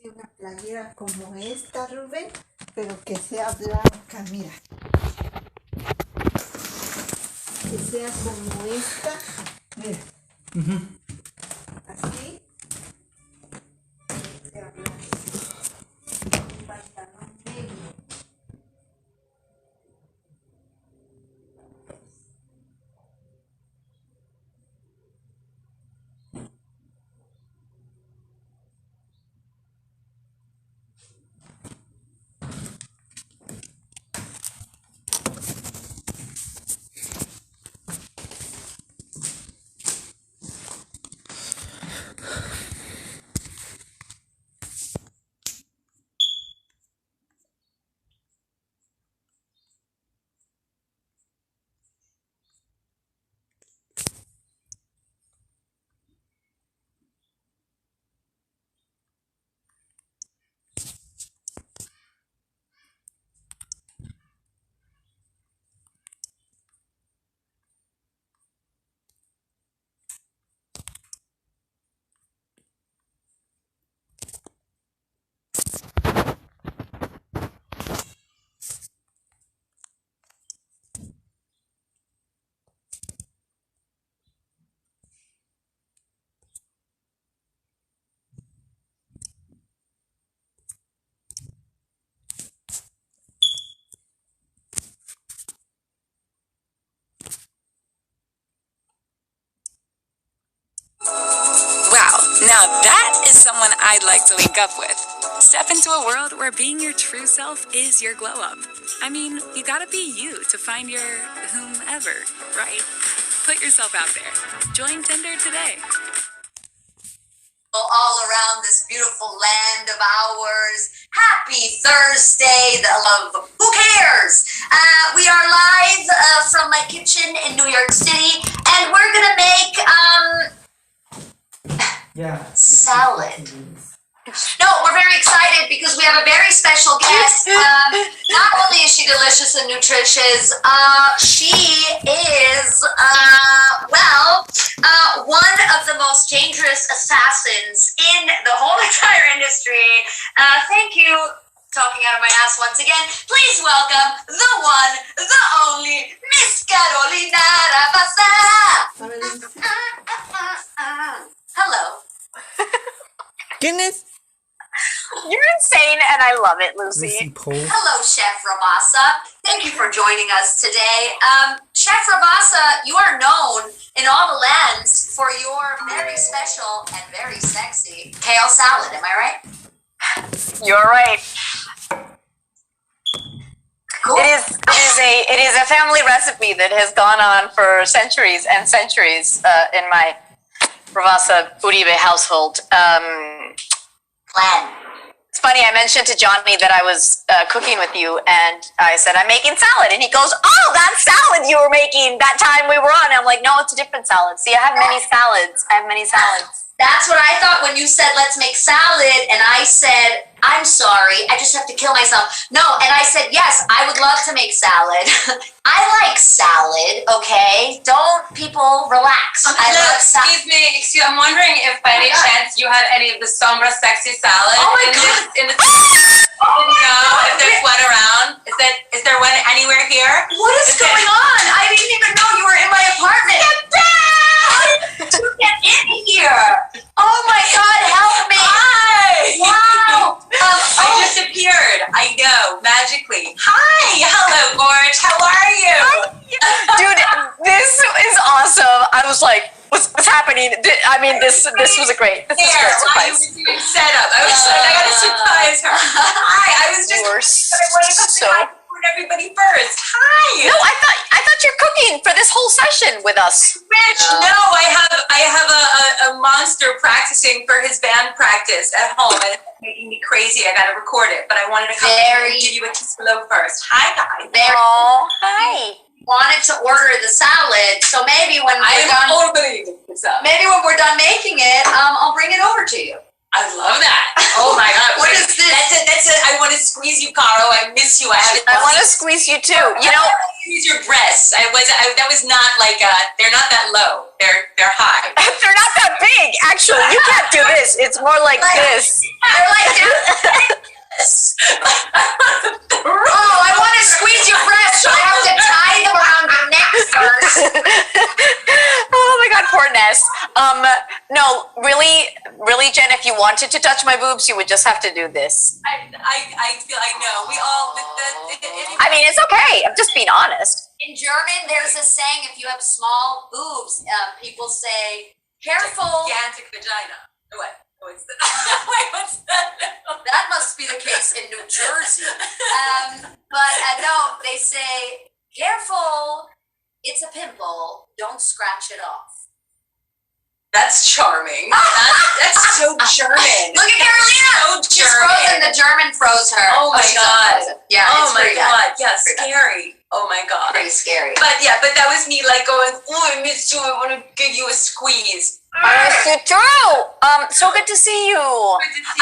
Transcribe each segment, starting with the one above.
Sí, una playera como esta, Rubén, pero que sea blanca, mira. Que sea como esta, mira. Así. Que sea blanca. Un pantalón negro. Wow, now that is someone I'd like to link up with. Step into a world where being your true self is your glow up. I mean, you gotta be you to find your whomever, right? Put yourself out there. Join Tinder today. All around this beautiful land of ours. Happy Thursday, who cares? We are live from my kitchen in New York City, and we're gonna make salad. No, we're very excited because we have a very special guest. Not only is she delicious and nutritious, she is, one of the most dangerous assassins in the whole entire industry. Thank you, talking out of my ass once again. Please welcome the one, the only, Miss Carolina Rabasa. Hello. ¿Quién es? You're insane, and I love it, Lucy. Hello, Chef Rabasa. Thank you for joining us today. Chef Rabasa, you are known in all the lands for your very special and very sexy kale salad. Am I right? You're right. Cool. It is a family recipe that has gone on for centuries and centuries in my Rabasa Uribe household. Plan. It's funny, I mentioned to Johnny that I was cooking with you, and I said, I'm making salad. And he goes, oh, that salad you were making that time we were on. And I'm like, no, it's a different salad. See, I have many salads. That's what I thought when you said, let's make salad. And I said, I'm sorry, I just have to kill myself. No, and I said, yes, I would love to make salad. I like salad, okay? Don't people relax. Excuse me, I'm wondering if by any chance you had any of the sombra sexy salad if there's one around. Is there one anywhere here? What is going on? I didn't even know you were in my apartment. Get down! Get in here. Oh my God, help me. Hi. Wow. I disappeared. I know, magically. Hi. Hello, Gorge. How are you? Dude, this is awesome. I was like, what's happening? I mean, this was a great surprise. I was doing setup. I was like, I gotta surprise her. Hi. I was just. You were so. Everybody first. Hi. No, I thought you're cooking for this whole session with us. Rich, no, I have a monster practicing for his band practice at home, and it's making me crazy. I gotta record it, but I wanted to come in and give you a kiss below first. Hi, guys. Hi. Wanted to order the salad, so maybe when we're done making it, I'll bring it over to you. I love that. Oh my God. What is this? That's it. I want to squeeze you, Caro. I miss you. I want to squeeze you too. You know, squeeze your breasts. That was not like they're not that low. They're high. they're not that big. Actually, you can't do this. It's more like this. They're like this. Oh, I want to squeeze your breasts, so I have to tie them around your neck first. Oh my God, poor Ness. No, really, Jen, if you wanted to touch my boobs, you would just have to do this. I feel I know. We all. I mean, it's okay. I'm just being honest. In German, there's a saying: if you have small boobs, people say, "Careful." Gigantic vagina. What? What's that? Wait, what's that? That must be the case in New Jersey. But no, they say, "Careful, it's a pimple. Don't scratch it off." That's charming. That's so German. Look at Carolina. So She's German. frozen. The German froze her. Oh my she's God. unfrozen. Yeah. Oh it's my pretty God. bad. Yeah, scary. Oh my God. Pretty scary. But that was me like going, oh, I missed you. I want to give you a squeeze. I missed you too. So good to see you.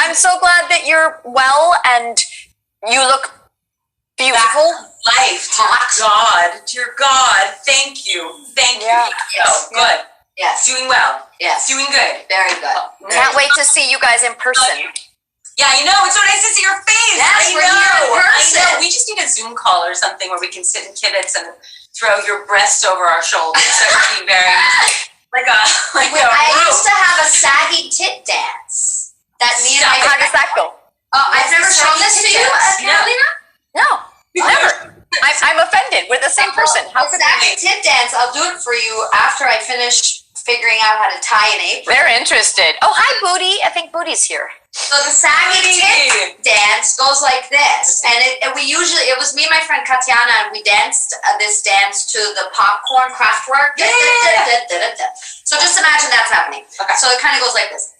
I'm so glad that you're well and you look beautiful. Life, dear God, thank you. Yeah. Oh, good. Yes. Doing well. Yes. Doing good. Very good. Can't wait to see you guys in person. Yeah, I know. It's so nice to see your face. Yes, we're here in person. I know. We just need a Zoom call or something where we can sit in kibitz and throw your breast over our shoulders. That would be very I used to have a saggy tit dance. That me and my How does that go? I've never shown this to you, Carolina? No, never. I'm offended. We're the same person. How could saggy tit dance? I'll do it for you after I finish figuring out how to tie an apron. They're interested. Oh, hi, Booty. I think Booty's here. So the saggy tit dance goes like this, and it was me and my friend Katiana, and we danced this dance to the popcorn Kraftwerk. So just imagine that's happening. Okay. So it kind of goes like this.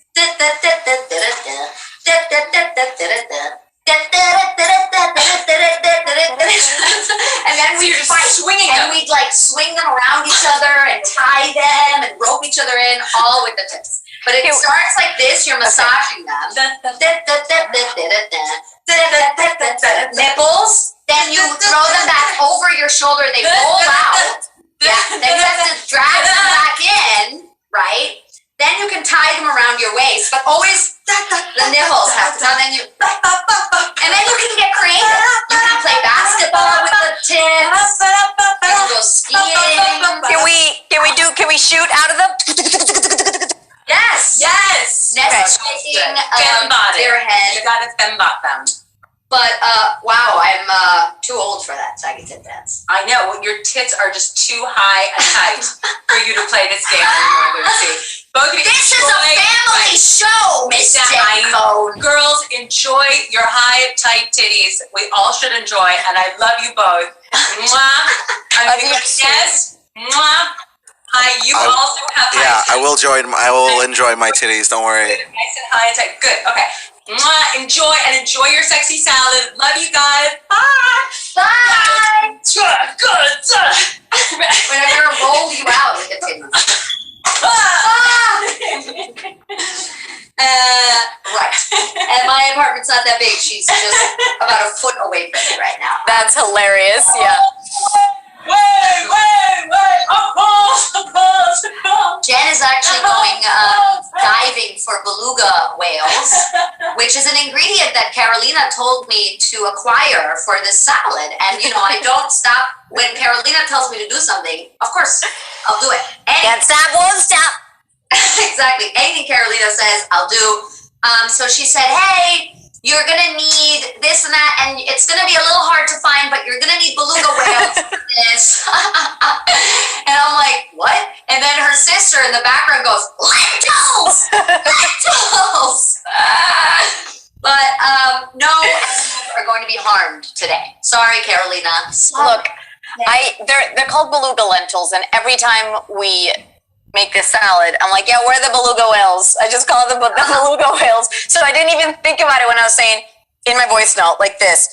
And then we'd fight, swinging and them. we'd like swing them around each other and tie them and rope each other in, all with the tits. But it starts like this, you're massaging them. Nipples, then you throw them back over your shoulder, they roll out. Yeah, then you have to drag them back in, right? Then you can tie them around your waist, but always the nipples have to, and then you can get creative. You can play basketball with the tits. You can go skiing. Can we shoot out of them? Yes. Yes. Ness shaking Fembot their head. You gotta fembot them. But wow, I'm too old for that saggy tit dance. I know. Well, your tits are just too high and tight for you to play this game anymore, Lucy. Both of you. This is a family show, Miss Cone. Girls, enjoy your high, tight titties. We all should enjoy, and I love you both. Mwah. I'm gonna go yes. Mwah. Hi, you also have. Yeah, I will enjoy my titties. Don't worry. Nice and high and tight. Good. Okay. Mwah. Enjoy your sexy salad. Love you guys. Bye. Bye. Good. When I'm gonna roll you out with the titties. Right. And my apartment's not that big. She's just about a foot away from me right now. That's hilarious. Yeah. Jen is actually going diving for beluga whales, which is an ingredient that Carolina told me to acquire for this salad. And, I don't stop. When Carolina tells me to do something, of course, I'll do it. Can't stop, won't stop. Exactly. Anything Carolina says, I'll do. So she said, hey, you're going to need this and that, and it's going to be a little hard to find, but you're going to need beluga whales for this. And I'm like, what? And then her sister in the background goes, lentils! Lentils! But no animals are going to be harmed today. Sorry, Carolina. Look, they're called beluga lentils, and every time we make this salad, I'm like, yeah, where are the beluga whales? I just call them the beluga whales. So I didn't even think about it when I was saying in my voice note like this,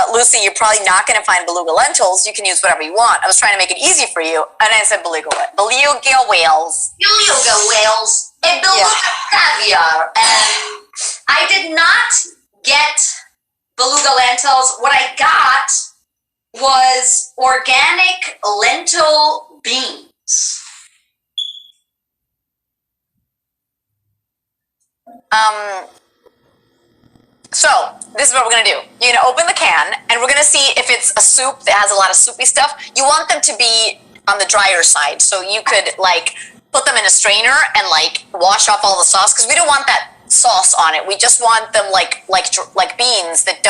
Lucy, you're probably not going to find beluga lentils. You can use whatever you want. I was trying to make it easy for you, and I said beluga whales. Beluga whales. And beluga caviar. And beluga lentils. What I got was organic lentil beans. So this is what we're gonna do. You're gonna open the can, and we're gonna see if it's a soup that has a lot of soupy stuff. You want them to be on the drier side, so you could like put them in a strainer and like wash off all the sauce, because we don't want that sauce on it. We just want them like beans that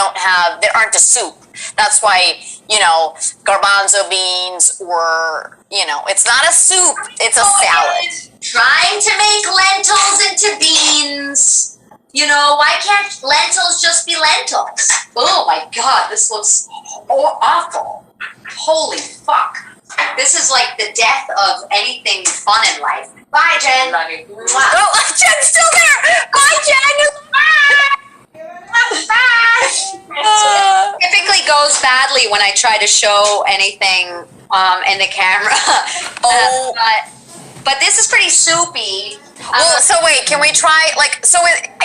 aren't a soup. That's why, you know, garbanzo beans, or, you know, it's not a soup, it's a salad. Trying to make lentils into beans. You know, why can't lentils just be lentils? Oh my God, this looks awful. Holy fuck. This is like the death of anything fun in life. Bye, Jen. Love you. Oh, Jen's still there. Bye, Jen. Bye. Typically goes badly when I try to show anything in the camera. But this is pretty soupy. Well, so wait, can we try, like,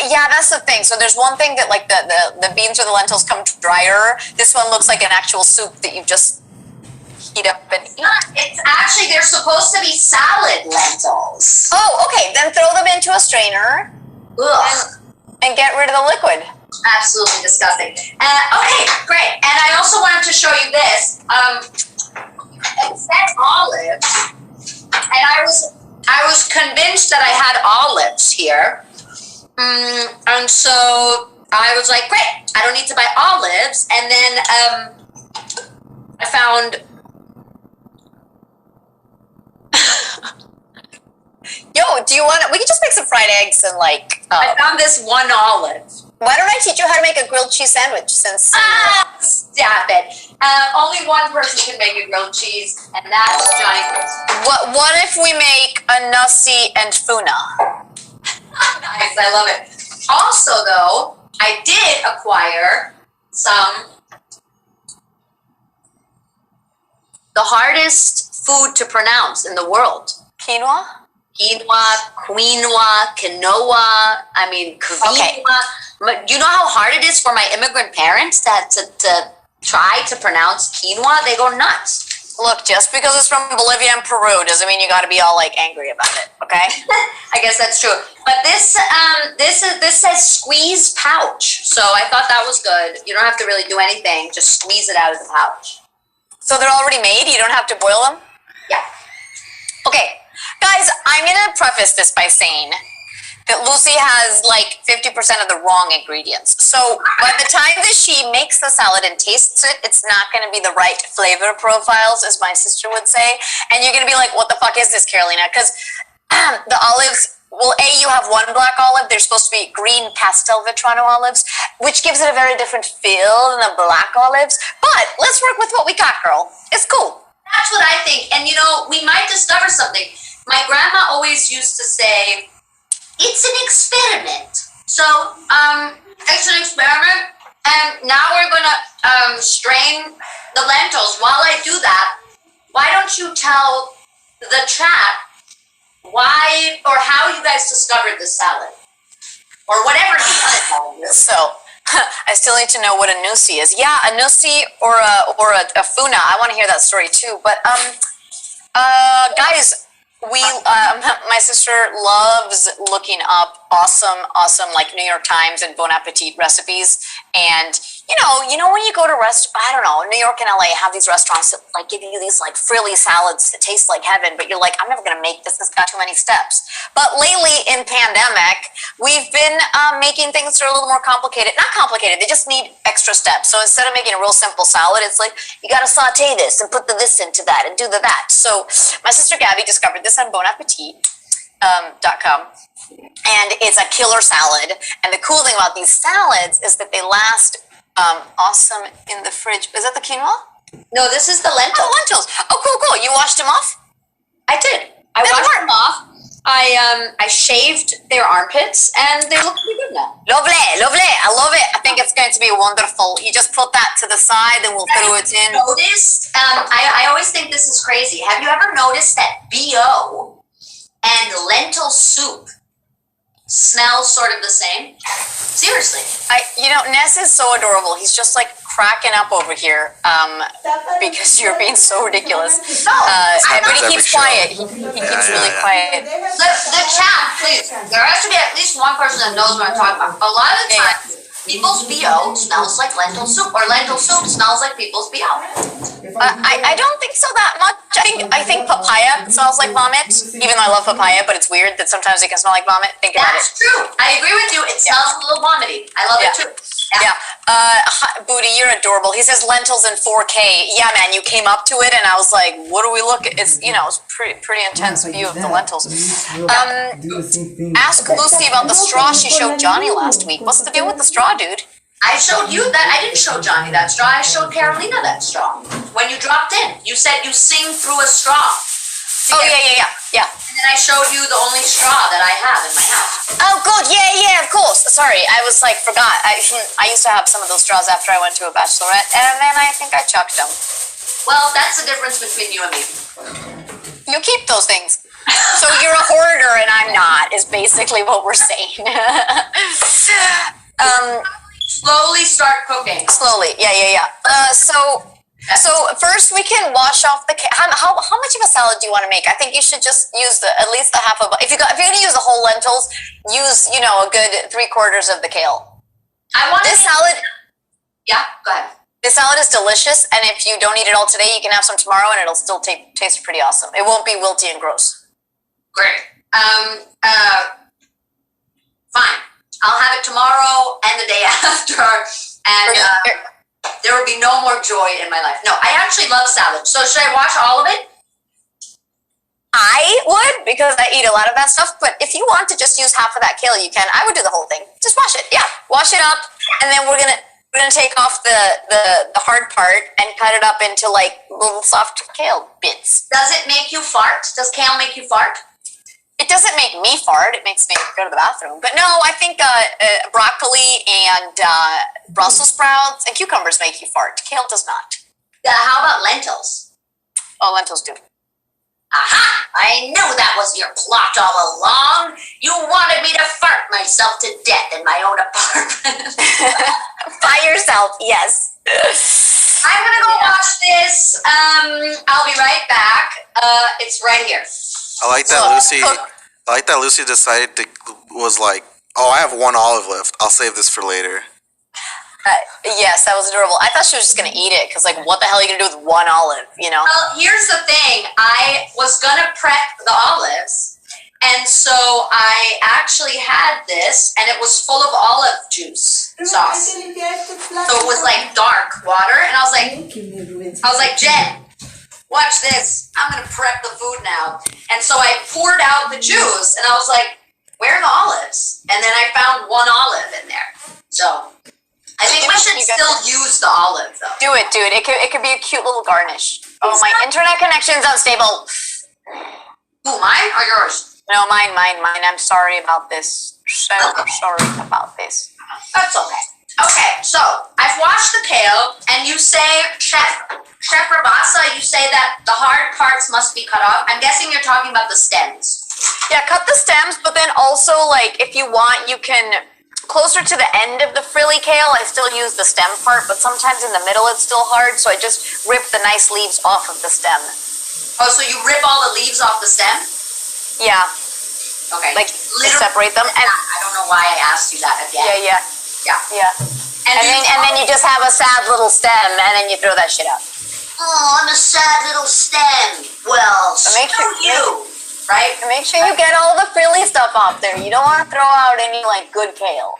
yeah, that's the thing. So there's one thing that, like, the beans or the lentils come drier. This one looks like an actual soup that you just heat up and eat. It's actually, they're supposed to be salad lentils. Oh, okay, then throw them into a strainer. Ugh. And get rid of the liquid. Absolutely disgusting. Okay, great. And I also wanted to show you this. It said olives, and I was convinced that I had olives here. And so I was like, great, I don't need to buy olives. And then I found... Yo, do you want... We can just make some fried eggs and like... I found this one olive. Why don't I teach you how to make a grilled cheese sandwich since... Stop it. Only one person can make a grilled cheese, and that's Johnny Chris. What if we make a nasi and funa? Nice, I love it. Also, though, I did acquire some... the hardest food to pronounce in the world. Quinoa? Quinoa, quinoa, kvinoa. Okay. You know how hard it is for my immigrant parents to try to pronounce quinoa? They go nuts. Look, just because it's from Bolivia and Peru doesn't mean you got to be all like angry about it, okay? I guess that's true. But this says squeeze pouch, so I thought that was good. You don't have to really do anything; just squeeze it out of the pouch. So they're already made? You don't have to boil them? Yeah. Okay, guys, I'm going to preface this by saying that Lucy has like 50% of the wrong ingredients. So by the time that she makes the salad and tastes it, it's not going to be the right flavor profiles, as my sister would say. And you're going to be like, what the fuck is this, Carolina? Because the olives... Well, you have one black olive. They're supposed to be green pastel Vitrano olives, which gives it a very different feel than the black olives. But let's work with what we got, girl. It's cool. That's what I think. And, you know, we might discover something. My grandma always used to say, it's an experiment. So, it's an experiment. And now we're going to strain the lentils. While I do that, why don't you tell the chat why or how you guys discovered this salad, or whatever you is. So, I still need to know what a nusi is. Yeah, a nusi or a funa. I want to hear that story too. But guys, my sister loves looking up awesome like New York Times and Bon Appetit recipes. And you know when you go to I don't know, New York and LA have these restaurants that like give you these like frilly salads that taste like heaven, but you're like, I'm never gonna make this got too many steps. But lately in pandemic, we've been making things that are a little more complicated. Not complicated, they just need extra steps. So instead of making a real simple salad, it's like you gotta saute this and put the this into that and do the that. So my sister Gabby discovered this on bonappetit.com. And it's a killer salad. And the cool thing about these salads is that they last awesome in the fridge. Is that the quinoa? No, this is the lentils. Oh, lentils. Oh, cool. You washed them off? I did. I washed them off. I shaved their armpits, and they look pretty good now. Lovely. I love it. I think it's going to be wonderful. You just put that to the side, and we'll throw it in. Noticed? I always think this is crazy. Have you ever noticed that BO and lentil soup smells sort of the same. Seriously. Ness is so adorable. He's just like cracking up over here because you're being so ridiculous. But he keeps quiet. He keeps really quiet. The chat, please. There has to be at least one person that knows what I'm talking about. A lot of the time, people's BO smells like lentil soup, or lentil soup smells like people's BO. I don't think so that much. I think papaya smells like vomit, even though I love papaya, but it's weird that sometimes it can smell like vomit. Think about it. That's true. I agree with you. It smells a little vomity. I love it too. Yeah. Booty, you're adorable. He says lentils in 4K. Yeah, man, you came up to it, and I was like, what do we look at? It's, it's pretty intense view of the lentils. Ask Lucy about the straw she showed Johnny last week. What's the deal with the straw, dude? I showed you that. I didn't show Johnny that straw. I showed Carolina that straw. When you dropped in, you said you sing through a straw. Yeah. And then I showed you the only straw that I have in my house. Oh, good. Yeah, of course. Sorry, I was like, forgot. I used to have some of those straws after I went to a bachelorette, and then I think I chucked them. Well, that's the difference between you and me. You keep those things. So you're a hoarder and I'm not, is basically what we're saying. Slowly start cooking. Slowly, yeah. So first we can wash off the how much of a salad do you want to make? I think you should just use at least the half of. If you're going to use the whole lentils, use a good 3/4 of the kale. I want this salad. Yeah, go ahead. This salad is delicious, and if you don't eat it all today, you can have some tomorrow, and it'll still taste pretty awesome. It won't be wilty and gross. Great. Fine. I'll have it tomorrow and the day after, and there will be no more joy in my life. No, I actually love salad. So should I wash all of it? I would, because I eat a lot of that stuff, but if you want to just use half of that kale, you can. I would do the whole thing. Just wash it. Yeah, wash it up, and then we're gonna take off the hard part and cut it up into like little soft kale bits. Does it make you fart? Does kale make you fart? It doesn't make me fart. It makes me go to the bathroom. But no, I think broccoli and Brussels sprouts and cucumbers make you fart. Kale does not. How about lentils? Oh, lentils do. Aha! I knew that was your plot all along. You wanted me to fart myself to death in my own apartment. By yourself, yes. I'm gonna go watch this. I'll be right back. It's right here. I like that Lucy decided was like, oh, I have one olive left. I'll save this for later. Yes, that was adorable. I thought she was just gonna eat it because, like, what the hell are you gonna do with one olive? Well, here's the thing. I was gonna prep the olives, and so I actually had this, and it was full of olive juice sauce. So it was like dark water, and I was like, Jen, watch this. I'm gonna prep the food now. And so I poured out the juice, and I was like, where are the olives? And then I found one olive in there. So I think we should still use the olive, though. Do it, dude. It could be a cute little garnish. Oh, my internet connection's unstable. Who, mine or yours? No, mine. I'm sorry about this. So sorry about this. That's okay. Okay, so I've washed the kale, and you say, Chef Rabasa, you say that the hard parts must be cut off. I'm guessing you're talking about the stems. Yeah, cut the stems, but then also, like, if you want, you can, closer to the end of the frilly kale, I still use the stem part, but sometimes in the middle it's still hard, so I just rip the nice leaves off of the stem. Oh, so you rip all the leaves off the stem? Yeah. Okay. Like, to separate them. And I don't know why I asked you that again. Yeah. And then you just have a sad little stem, and then you throw that shit out. Oh, I'm a sad little stem. Well, right? Make sure you get all the frilly stuff off there. You don't want to throw out any, like, good kale,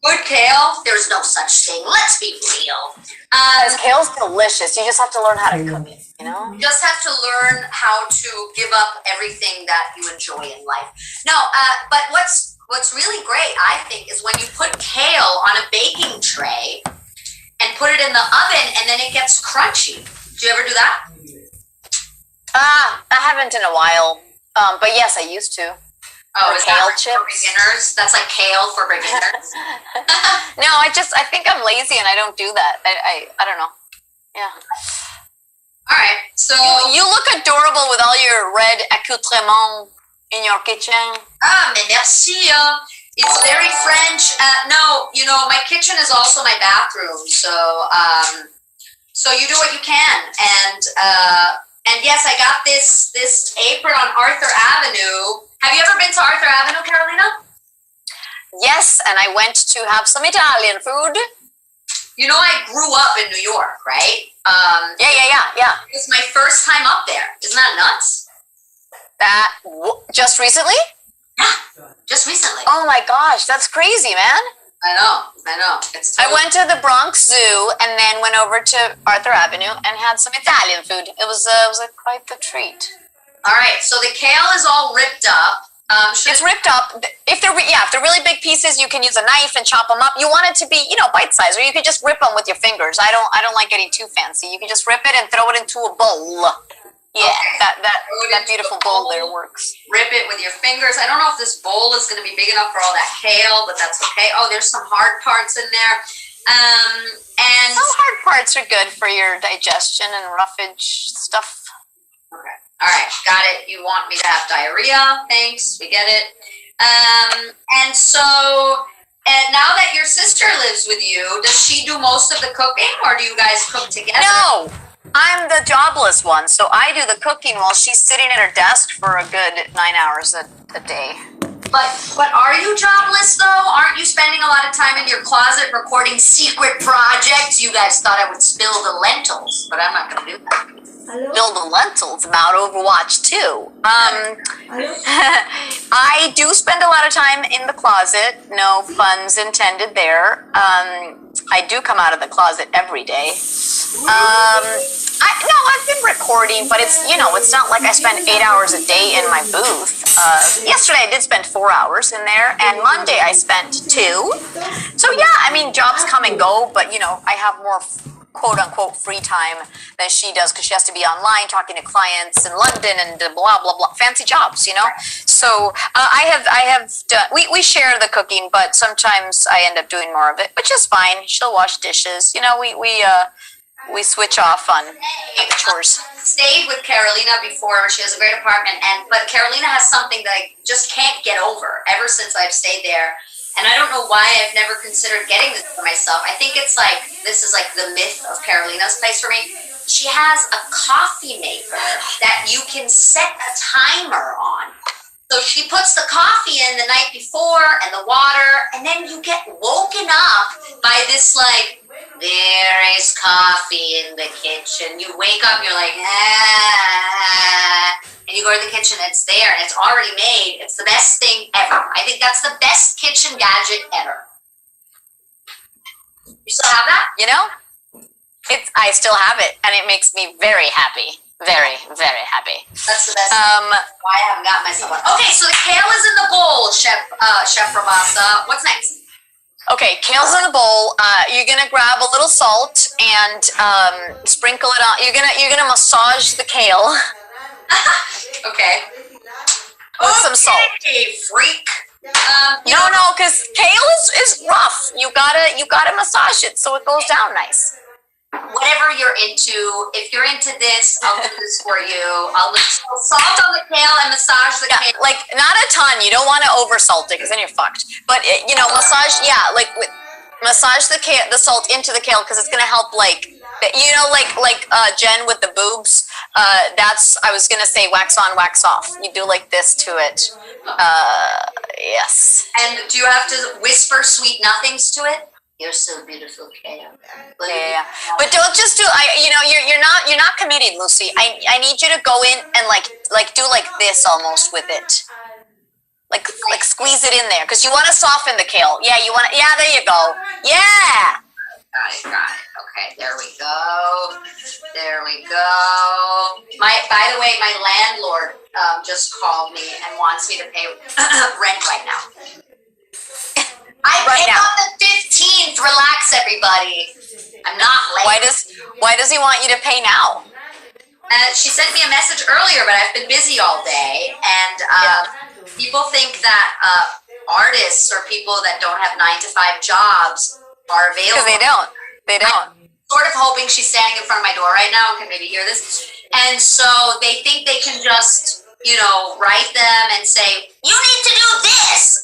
Good kale? There's no such thing. Let's be real. Because kale's delicious. You just have to learn how to cook it, You just have to learn how to give up everything that you enjoy in life. No, but what's really great, I think, is when you put kale on a baking tray and put it in the oven, and then it gets crunchy. Do you ever do that? I haven't in a while. But yes, I used to. Oh, is kale that like chips for beginners? That's like kale for beginners. No, I think I'm lazy and I don't do that. I don't know. Yeah. All right. So you look adorable with all your red accoutrements in your kitchen? Ah, mais merci. It's very French. No, you know, my kitchen is also my bathroom. So you do what you can. And yes, I got this apron on Arthur Avenue. Have you ever been to Arthur Avenue, Carolina? Yes, and I went to have some Italian food. You know, I grew up in New York, right? Yeah. It was my first time up there. Isn't that nuts? Just recently? Yeah, just recently. Oh my gosh, that's crazy, man. I know. It's totally... I went to the Bronx Zoo and then went over to Arthur Avenue and had some Italian food. It was quite the treat. All right, so the kale is all ripped up. It's ripped up. If they're really big pieces, you can use a knife and chop them up. You want it to be, bite size, or you could just rip them with your fingers. I don't like getting too fancy. You can just rip it and throw it into a bowl. Yeah, okay. that beautiful bowl there works. Rip it with your fingers. I don't know if this bowl is going to be big enough for all that kale, but that's okay. Oh, there's some hard parts in there. And some hard parts are good for your digestion and roughage stuff. Okay. All right, got it. You want me to have diarrhea? Thanks, we get it. And so, now that your sister lives with you, does she do most of the cooking, or do you guys cook together? No, I'm the jobless one, so I do the cooking while she's sitting at her desk for a good 9 hours a day. But are you jobless though? Aren't you spending a lot of time in your closet recording secret projects? You guys thought I would spill the lentils, but I'm not going to do that. Spill the lentils about Overwatch 2. I do spend a lot of time in the closet. No puns intended there. I do come out of the closet every day. I've been recording, but it's not like I spend 8 hours a day in my booth. Yesterday I did spend 4 hours in there, and Monday I spent 2. So yeah, jobs come and go, but I have more quote-unquote free time than she does because she has to be online talking to clients in London and blah blah blah, fancy jobs, so I have done, we share the cooking, but sometimes I end up doing more of it, which is fine. She'll wash dishes, we switch off on the chores. Stayed with Carolina before. She has a great apartment, but Carolina has something that I just can't get over ever since I've stayed there. And I don't know why I've never considered getting this for myself. I think this is like the myth of Carolina's place for me. She has a coffee maker that you can set a timer on. So she puts the coffee in the night before and the water, and then you get woken up by this there is coffee in the kitchen. You wake up, you're like, and you go to the kitchen, it's there, and it's already made. It's the best thing ever. I think that's the best kitchen gadget ever. You still have that? I still have it, and it makes me very happy. Very, very happy. That's the best thing. Why I haven't got myself one. Okay, so the kale is in the bowl, Chef Rabassa. What's next? Okay, kale's in the bowl. You're gonna grab a little salt and sprinkle it on. You're gonna massage the kale. Okay. With some salt. Freak. No, because kale is rough. You gotta massage it so it goes down nice. Whatever you're into, if you're into this, I'll do this for you. I'll salt on the kale and massage the kale. Like not a ton. You don't want to over salt it because then you're fucked. But massage. Yeah, massage the salt into the kale because it's gonna help. Jen with the boobs. I was gonna say wax on, wax off. You do like this to it. Yes. And do you have to whisper sweet nothings to it? You're so beautiful, Kale. Yeah. But don't just do. You're not committed, Lucy. I need you to go in and do like this almost with it. Like squeeze it in there because you want to soften the kale. Yeah, you want. Yeah, there you go. Yeah. Got it. Okay, there we go. By the way, my landlord just called me and wants me to pay rent right now. I pay on the 15th. Relax, everybody. I'm not late. Why does he want you to pay now? She sent me a message earlier, but I've been busy all day, and people think that artists or people that don't have 9-to-5 jobs are available. Because they don't. I'm sort of hoping she's standing in front of my door right now and can maybe hear this. And so they think they can just write them and say, you need to do this.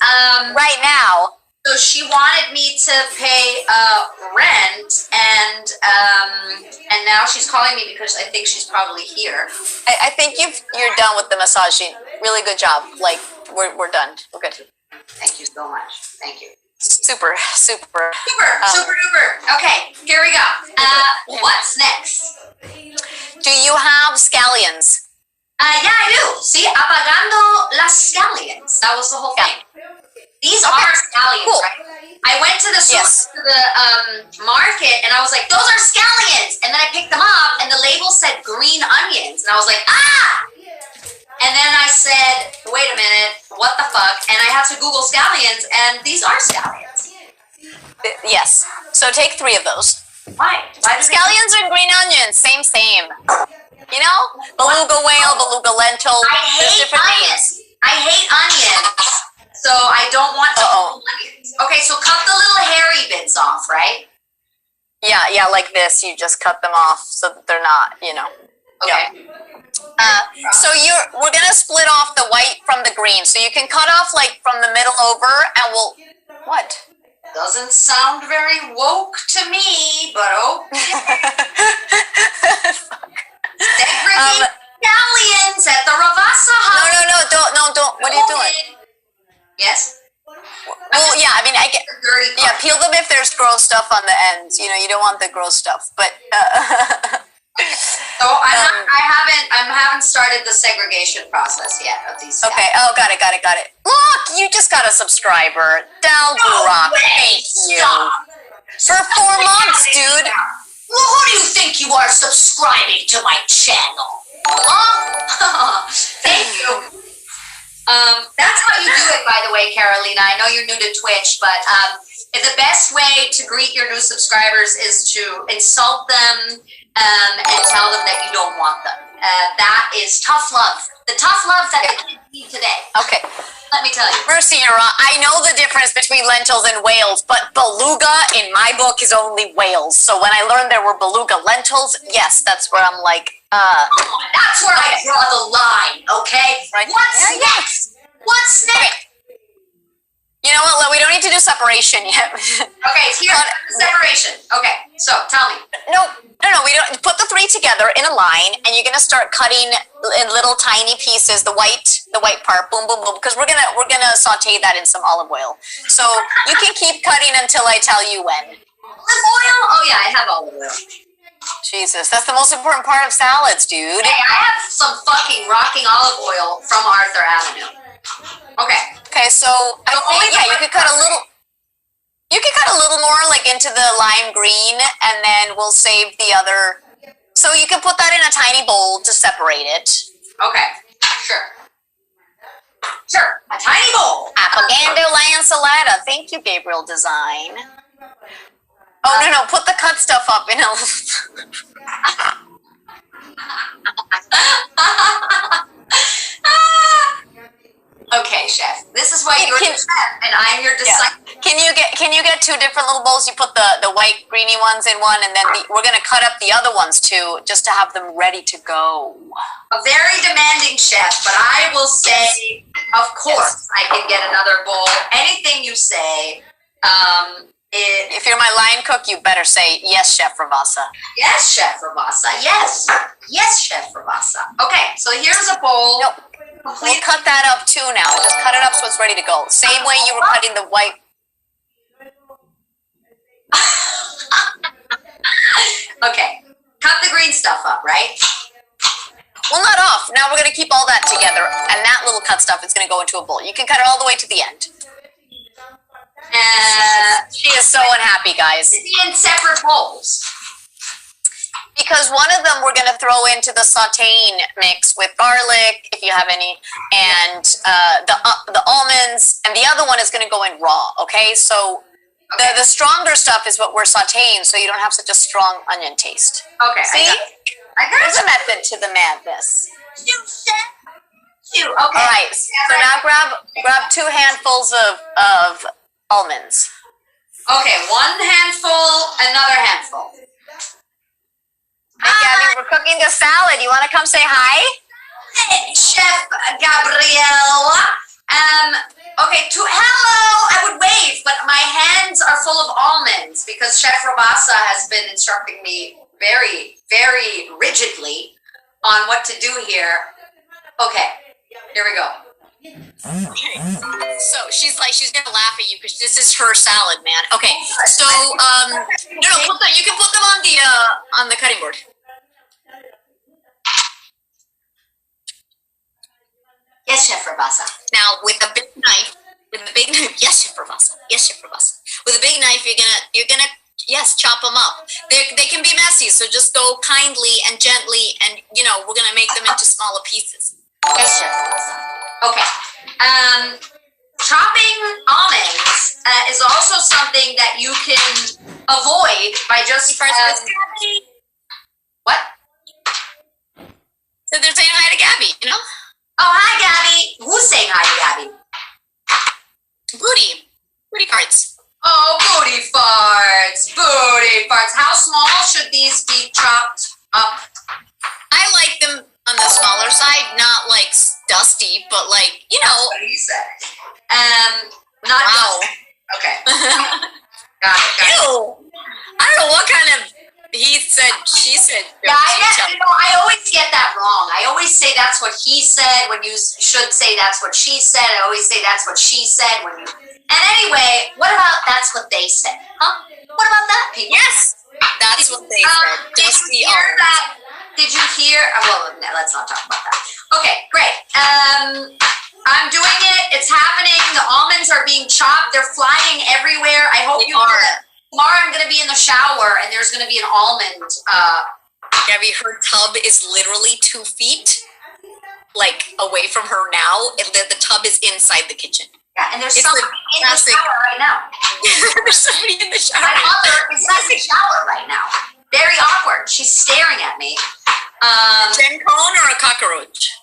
Right now. So she wanted me to pay rent, and now she's calling me because I think she's probably here. I think you're done with the massaging. Really good job. Like we're done. We're good. Thank you so much. Thank you. Super. Super duper. Okay, here we go. What's next? Do you have scallions? Yeah, I do. See, apagando las scallions. That was the whole thing. These are scallions, cool. Right? I went to the to the market and I was like, those are scallions. And then I picked them up and the label said green onions. And I was like, ah! And then I said, wait a minute, what the fuck? And I had to Google scallions and these are scallions. Yes. So take 3 of those. Why? Scallions and green onions, same. You know? Beluga whale, beluga lentil. I hate onions. I hate onions. So I don't want the whole onions. Okay, so cut the little hairy bits off, right? Yeah, like this. You just cut them off so that they're not, Okay. Yeah. So we're gonna split off the white from the green. So you can cut off like from the middle over, and what? Doesn't sound very woke to me, but okay. Segregate scallions at the Ravasa house. No, don't. What are you doing? Yes? Well, yeah, I mean, I get, peel them if there's gross stuff on the ends. You don't want the gross stuff, but. So I haven't started the segregation process yet of these. Okay. Oh, got it. Look, you just got a subscriber. Dalgurock, thank you. For 4 months, dude. Well, who do you think you are subscribing to my channel? Huh? Thank you. That's how you do it, by the way, Carolina. I know you're new to Twitch, but the best way to greet your new subscribers is to insult them and tell them that you don't want them. That is tough love. The tough love that the kids need today. Okay. Let me tell you. Mercy, I know the difference between lentils and whales, but beluga in my book is only whales. So when I learned there were beluga lentils, yes, that's where I'm like, that's where I draw the line, okay? Right. What's next? What's next? You know what? We don't need to do separation yet. Okay, here's separation. Okay, so tell me. No. We don't put the 3 together in a line, and you're gonna start cutting in little tiny pieces. The white part, boom, boom, boom. Because we're gonna saute that in some olive oil. So you can keep cutting until I tell you when. Olive oil? Oh yeah, I have olive oil. Jesus, that's the most important part of salads, dude. Hey, I have some fucking rocking olive oil from Arthur Avenue. Okay, so I think, you could cut a little. You could cut a little more, like into the lime green, and then we'll save the other. So you can put that in a tiny bowl to separate it. Okay, sure, a tiny bowl. Apagando la ensalada. Thank you, Gabriel Design. Oh no! Put the cut stuff up in a. Okay, chef. This is why you're the chef and I'm your disciple. Yeah. Can you get 2 different little bowls? You put the white greeny ones in one, and then we're gonna cut up the other ones too, just to have them ready to go. A very demanding chef, but I will say, of course, I can get another bowl. Anything you say. If you're my line cook, you better say yes, Chef Ravasa. Yes, Chef Ravasa. Yes, Chef Ravasa. Okay, so here's a bowl. Nope. We'll cut that up too now. Just cut it up so it's ready to go. Same way you were cutting the white. Okay. Cut the green stuff up, right? Well, not off. Now we're going to keep all that together, and that little cut stuff is going to go into a bowl. You can cut it all the way to the end. She is so unhappy, guys. In separate bowls. Because one of them we're going to throw into the sauteing mix with garlic, if you have any, and the almonds, and the other one is going to go in raw, okay? So the stronger stuff is what we're sauteing, so you don't have such a strong onion taste. Okay, see? I got There's a method to the madness. You said you. Okay. All right, so now grab 2 handfuls of almonds. Okay, 1 handful, another handful. Hey, Gabby, we're cooking the salad. You want to come say hi? Chef Gabrielle. Okay, hello, I would wave, but my hands are full of almonds because Chef Rabasa has been instructing me very, very rigidly on what to do here. Okay, here we go. Okay. So she's gonna laugh at you because this is her salad, man. Okay, so no, you can put them on the cutting board. Yes, Chef Rabasa. Now with a big knife, yes, Chef Rabasa. Yes, Chef Rabasa. With a big knife, you're gonna chop them up. They can be messy, so just go kindly and gently, and we're gonna make them into smaller pieces. Yes, Chef Rabasa. Okay. Chopping almonds is also something that you can avoid by just what? So they're saying hi to Gabby, Oh, hi, Gabby. Who's saying hi to Gabby? Booty farts. Oh, booty farts. How small should these be chopped up? I like them on the smaller side, not like dusty, but like, That's what he said. Not wow. dusty. Okay. Got it. Ew. I don't know what kind of he said, she said. Yeah, I always get that wrong. I always say that's what he said when you should say that's what she said. I always say that's what she said when you. And anyway, what about that's what they said? Huh? What about that, people? Yes, that's what they said. Dusty that? Did you hear? Well, no, let's not talk about that. Okay, great. I'm doing it. It's happening. The almonds are being chopped. They're flying everywhere. I hope you are. Tomorrow I'm going to be in the shower and there's going to be an almond. Gabby, her tub is literally 2 feet, like away from her now. The tub is inside the kitchen. Yeah, and there's somebody in the shower right now. There's somebody in the shower. My mother is in the shower right now. Very awkward. She's staring at me. Jen cone or a cockroach?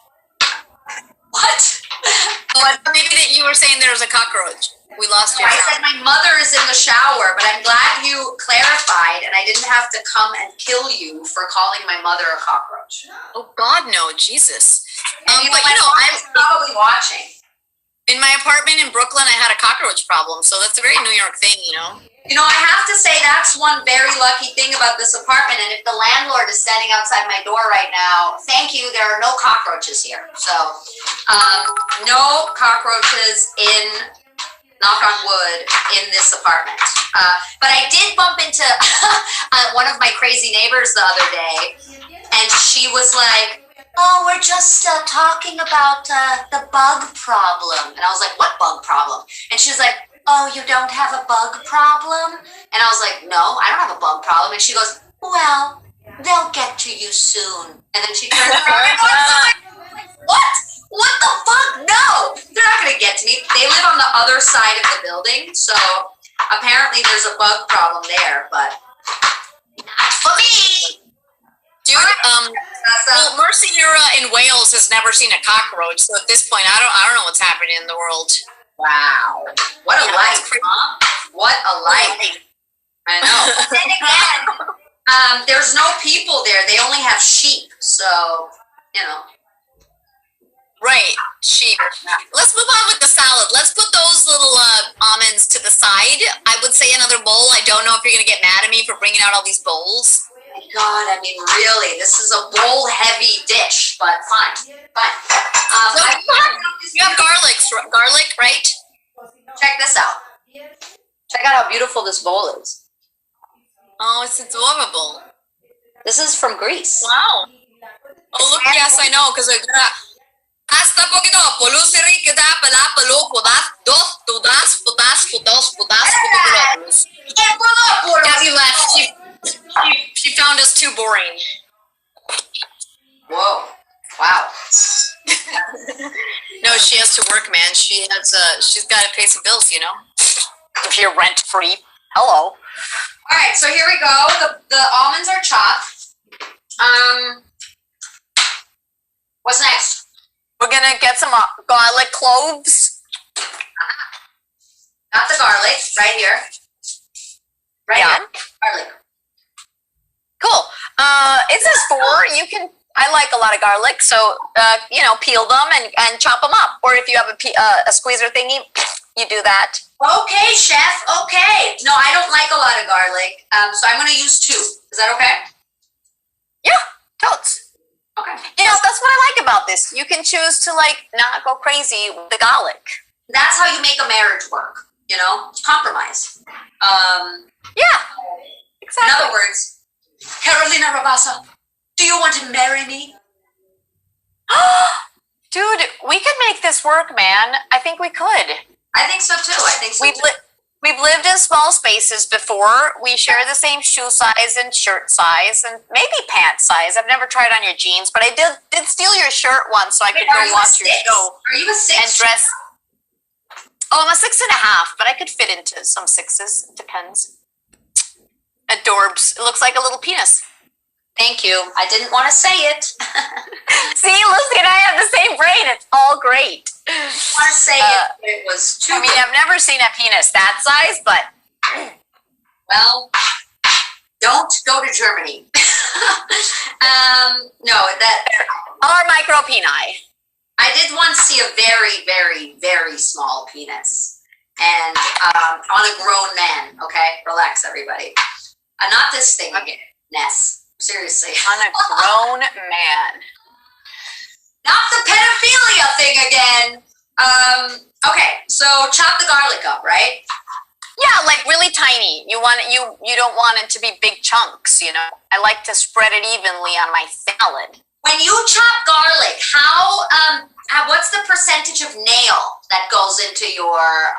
What? Maybe that you were saying there was a cockroach. We lost you. I said my mother is in the shower, but I'm glad you clarified and I didn't have to come and kill you for calling my mother a cockroach. Oh God, no, Jesus. I'm probably watching. In my apartment in Brooklyn, I had a cockroach problem, so that's a very New York thing, I have to say that's one very lucky thing about this apartment, and if the landlord is standing outside my door right now, thank you, there are no cockroaches here. So, no cockroaches in, knock on wood, in this apartment. But I did bump into one of my crazy neighbors the other day, and she was like, oh, we're just talking about the bug problem. And I was like, what bug problem? And she was like, oh, you don't have a bug problem? And I was like, no, I don't have a bug problem. And she goes, well, they'll get to you soon. And then she turned around and like, what? What the fuck? No, they're not going to get to me. They live on the other side of the building. So apparently there's a bug problem there, but not for me. Dude, well, Mercy in Wales has never seen a cockroach, so at this point, I don't know what's happening in the world. Wow, what a life, huh? What a life! I know. Then again, there's no people there. They only have sheep, so Right, sheep. Let's move on with the salad. Let's put those little almonds to the side. I would say another bowl. I don't know if you're gonna get mad at me for bringing out all these bowls. God, I mean, really, this is a bowl-heavy dish, but fine. So you have garlic, right? Check this out. Check out how beautiful this bowl is. Oh, it's adorable. This is from Greece. Wow. Oh, look, yes, I know, because hasta poquito, polusiri que da pelo podas dos todas Gabby left. She found us too boring. Whoa! Wow. No, she has to work, man. She's got to pay some bills, If you're rent free. Hello. All right, so here we go. The almonds are chopped. What's next? We're gonna get some garlic cloves. Not the garlic, right here. Right here. Garlic. Cool. It says 4. You can I like a lot of garlic, so peel them and chop them up. Or if you have a squeezer thingy, you do that. Okay, chef. Okay. No, I don't like a lot of garlic, so I'm going to use 2. Is that okay? Yeah, totes. Okay. That's what I like about this. You can choose to not go crazy with the garlic. That's how you make a marriage work. Compromise. Yeah, exactly. In other words, Carolina Rabasa, do you want to marry me? Dude, we could make this work, man. I think we could. I think so too. We've lived in small spaces before. We share the same shoe size and shirt size and maybe pant size. I've never tried on your jeans, but I did steal your shirt once so I could go watch your show. Are you a 6? And dress. Oh, I'm a 6.5, but I could fit into some 6s. It depends. Adorbs. It looks like a little penis. Thank you. I didn't want to say it. See, Lucy and I have the same brain. It's all great. I want to say it was too. I mean, I've never seen a penis that size, but well, don't go to Germany. No, or micro peni. I did once see a very, very, very small penis, and on a grown man. Okay, relax, everybody. Not this thing again, Ness. Seriously. On a grown man. Not the pedophilia thing again. Okay, so chop the garlic up, right? Yeah, really tiny. You don't want it to be big chunks, I like to spread it evenly on my salad. When you chop garlic, what's the percentage of nail that goes into your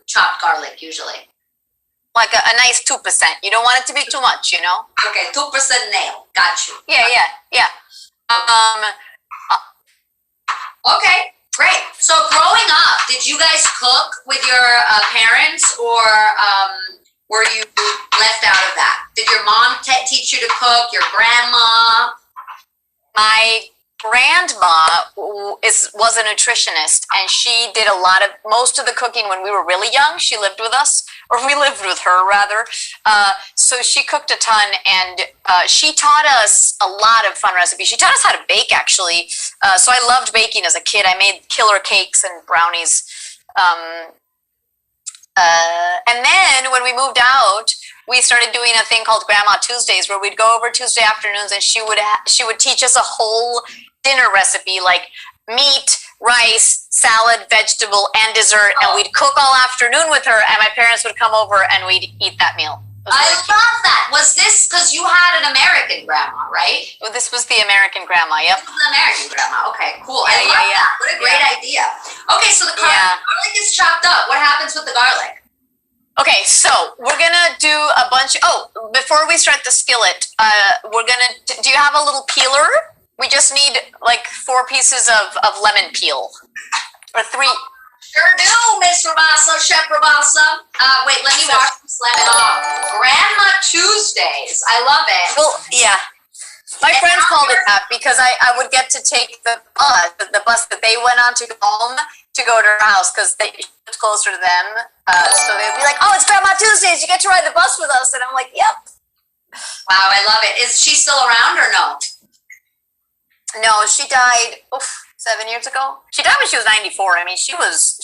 chopped garlic usually? Like a nice 2%. You don't want it to be too much, Okay, 2% nail. Got you. Yeah. Okay, great. So growing up, did you guys cook with your parents, or were you left out of that? Did your mom teach you to cook? Your grandma? My grandma was a nutritionist, and she did most of the cooking when we were really young. She lived with us, or we lived with her rather. So she cooked a ton, and she taught us a lot of fun recipes. She taught us how to bake, actually. So I loved baking as a kid. I made killer cakes and brownies. And then when we moved out, we started doing a thing called Grandma Tuesdays, where we'd go over Tuesday afternoons, and she would teach us a whole dinner recipe, like meat, rice, salad, vegetable, and dessert, and we'd cook all afternoon with her, and my parents would come over and we'd eat that meal. I love that. Was this because you had an American grandma, right? Well, this was the American grandma, yep. This was the American grandma. Okay, cool. I love that. What a great idea. Okay, so the garlic is chopped up. What happens with the garlic? Okay, so we're gonna do a bunch. Before we start the skillet, do you have a little peeler? We just need 4 pieces of lemon peel, or 3. Sure do, Miss Rabasa, Chef Rabasa. Wait, let me wash this lemon off. Grandma Tuesdays. I love it. Well, yeah. My friends called it that because I would get to take the bus that they went on to go home to go to her house, because they lived closer to them. So they'd be like, "Oh, it's Grandma Tuesdays. You get to ride the bus with us." And I'm like, "Yep." Wow, I love it. Is she still around or no? No, she died 7 years ago. She died when she was 94. I mean, she lived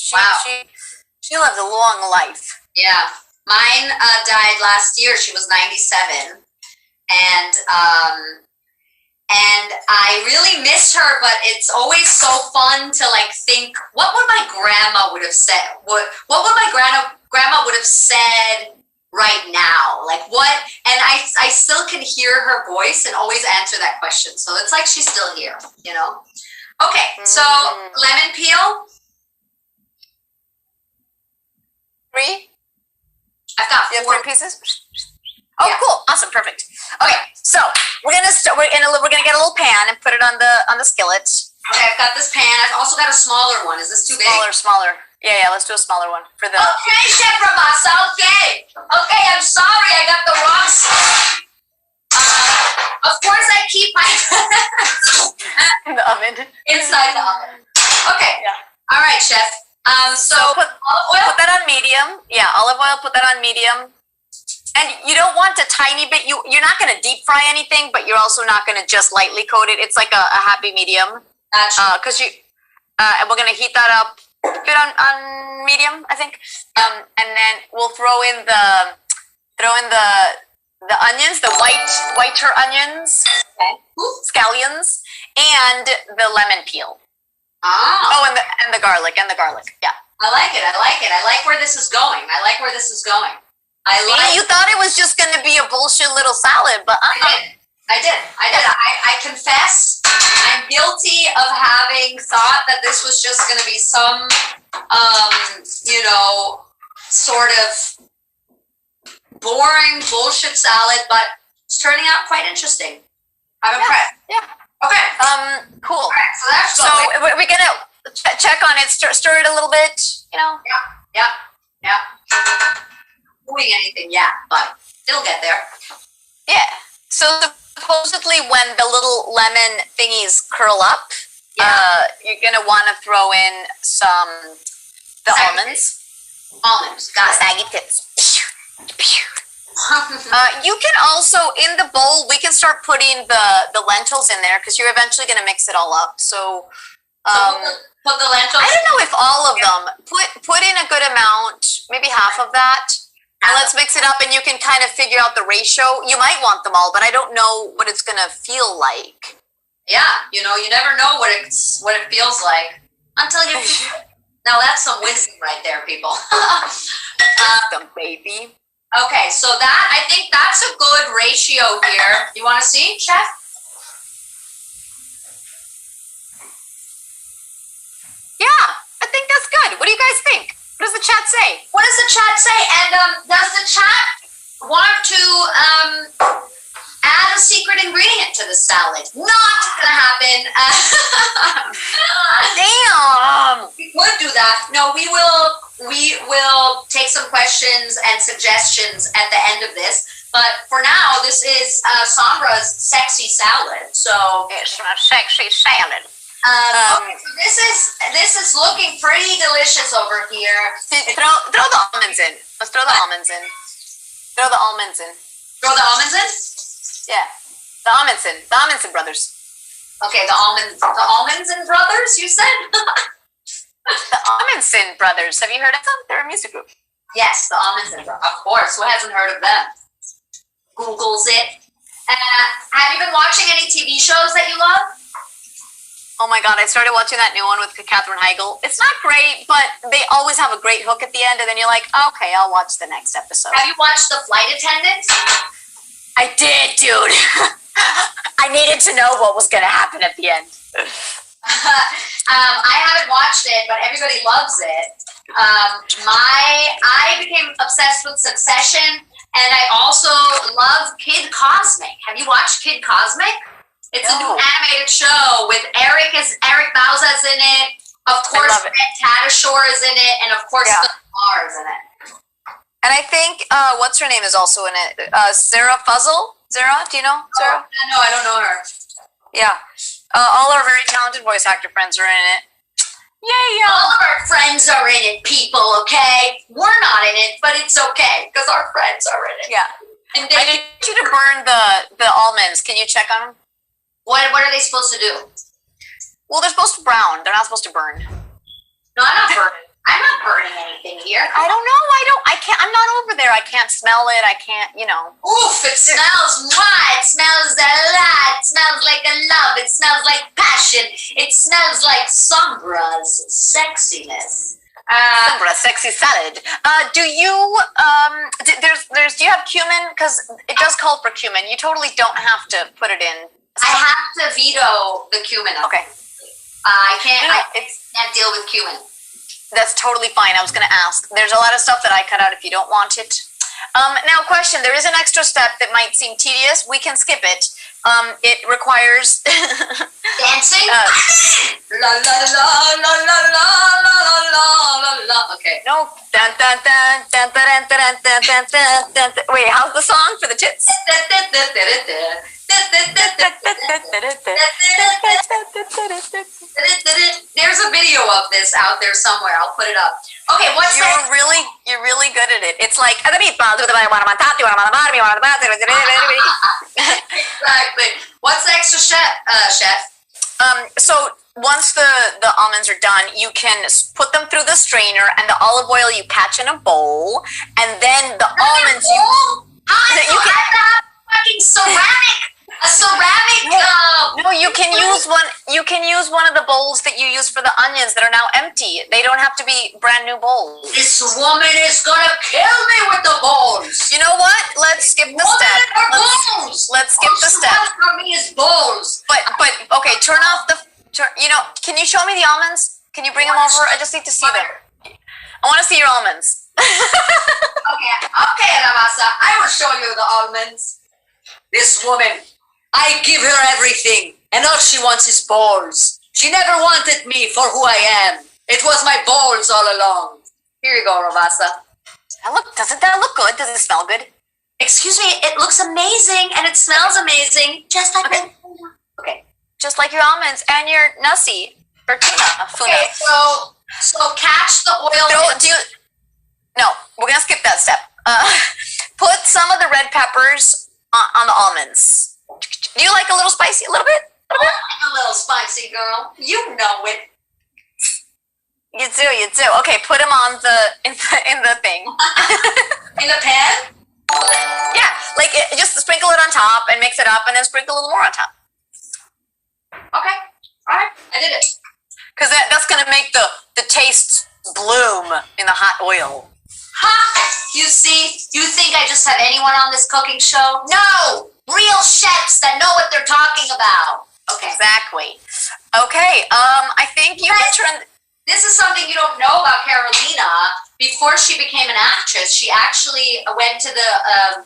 a long life. Yeah, mine died last year. She was 97, and I really miss her. But it's always so fun to think, what would my grandma would have said? What would my grandma would have said right now? What? And I still can hear her voice and always answer that question. So it's like she's still here, Okay, so lemon peel. 3. I've got 4 pieces. Oh, yeah. Cool! Awesome, perfect. Okay, so we're gonna get a little pan and put it on the skillet. Okay, I've got this pan. I've also got a smaller one. Is this too big? Smaller. Yeah. Let's do a smaller one for the. Okay, Chef Rabasa. Okay. I'm sorry. I got the wrong stuff. Of course, I keep my in the oven. Inside the oven. Okay. Yeah. All right, Chef. So put olive oil. Put that on medium. Yeah, olive oil. Put that on medium. And you don't want a tiny bit. You're not going to deep fry anything, but you're also not going to just lightly coat it. It's like a happy medium. Because and we're going to heat that up good on medium, I think. And then we'll throw in the onions, the whiter onions, scallions, and the lemon peel. Oh, and the garlic, yeah. I like it. I like where this is going. You thought it was just going to be a bullshit little salad, but I did. I confess, I'm guilty of having thought that this was just going to be some, sort of boring bullshit salad, but it's turning out quite interesting. I'm impressed. Yeah. Okay. Cool. All right, so that's so we're gonna check on it, stir it a little bit. Yeah. Doing anything yet, but it'll get there. Yeah. So supposedly, when the little lemon thingies curl up, you're gonna want to throw in the almonds. Almonds, got it. Saggy tips. You can also, in the bowl, we can start putting the lentils in there because you're eventually going to mix it all up. So put the lentils. I don't know if all of them. Put in a good amount, maybe half of that. And let's mix it up, and you can kind of figure out the ratio. You might want them all, but I don't know what it's going to feel like. Yeah, you never know what it feels like until you. Now that's some wisdom right there, people. Wisdom, baby. Okay, so I think that's a good ratio here. You want to see, Chef? Yeah, I think that's good. What do you guys think? What does the chat say? What does the chat say? And does the chat want to add a secret ingredient to the salad? Not gonna happen. Damn. We would do that. No, we will take some questions and suggestions at the end of this. But for now, this is Sombra's sexy salad. So it's my sexy salad. Okay, so this is looking pretty delicious over here. Throw the almonds in. Let's throw the almonds in. Throw the almonds in. Throw the almonds in? Yeah. The Amundsen. The Amundsen brothers. Okay, the Amundsen brothers, you said? The Amundsen brothers. Have you heard of them? They're a music group. Yes, the Amundsen brothers. Of course. Who hasn't heard of them? Googles it. Have you been watching any TV shows that you love? Oh my God, I started watching that new one with Katherine Heigl. It's not great, but they always have a great hook at the end, and then you're like, okay, I'll watch the next episode. Have you watched The Flight Attendant? I did, dude. I needed to know what was going to happen at the end. I haven't watched it, but everybody loves it. I became obsessed with Succession, and I also love Kid Cosmic. Have you watched Kid Cosmic? It's a new animated show with Eric Bauza's in it. Of course, Red Tatasciore is in it, and of course, Phil Mar is in it. And I think what's her name is also in it. Sarah Fuzzle. Sarah, do you know Sarah? No, I don't know her. Yeah, all our very talented voice actor friends are in it. Yeah. All of our friends are in it, people. Okay, we're not in it, but it's okay because our friends are in it. Yeah. And I need you to burn the almonds. Can you check on them? What are they supposed to do? Well, they're supposed to brown. They're not supposed to burn. No, I'm not burning. I'm not burning anything here. I don't know. I can't. I'm not over there. I can't smell it. I can't, Oof, it smells It smells a lot. It smells like a love. It smells like passion. It smells like Sombra's sexiness. Sombra, sexy salad. Do you, do you have cumin? Because it does call for cumin. You totally don't have to put it in. I have to veto the cumin. Okay. I can't deal with cumin. That's totally fine. I was going to ask. There's a lot of stuff that I cut out if you don't want it. Now, question. There is an extra step that might seem tedious. We can skip it. It requires... Dancing? La la la la la la la la la. Okay. No. Dun, dun, dun, dun, dun, dun, dun, dun, dun, dun, dun. Wait, how's the song for the tits? There's a video of this out there somewhere. I'll put it up. Okay, what's that? You're really good at it. It's like the meatballs. Do you want them on top? Do you want them on the bottom? You want them on the bottom? Exactly. What's the extra chef? So once the almonds are done, you can put them through the strainer, and the olive oil you catch in a bowl, and then the almonds you can have fucking ceramic. A ceramic. No, you can use one. You can use one of the bowls that you use for the onions that are now empty. They don't have to be brand new bowls. This woman is gonna kill me with the bowls. You know what? Let's skip the step. Let's skip the step. All she wants from me is bowls. But okay, turn off the. Can you show me the almonds? Can you bring them over? I just need to see them. I want to see your almonds. Okay, Rabasa. I will show you the almonds. This woman. I give her everything, and all she wants is balls. She never wanted me for who I am. It was my balls all along. Here you go, Rabasa. Doesn't that look good? Does it smell good? Excuse me, it looks amazing, and it smells amazing, just like Okay. Just like your almonds and your nasi or tuna. Okay, so catch the oil. No, we're gonna skip that step. Put some of the red peppers on the almonds. Do you like a little spicy? A little bit? A little spicy, girl. You know it. You do. Okay, put them on in the thing. In the pan? Yeah, like just sprinkle it on top and mix it up, and then sprinkle a little more on top. Okay, all right, I did it. Because that's gonna make the taste bloom in the hot oil. Ha! You see, you think I just have anyone on this cooking show? No! Real chefs that know what they're talking about. Okay. Exactly. Okay, I think you can turn... This is something you don't know about Carolina. Before she became an actress, she actually went to the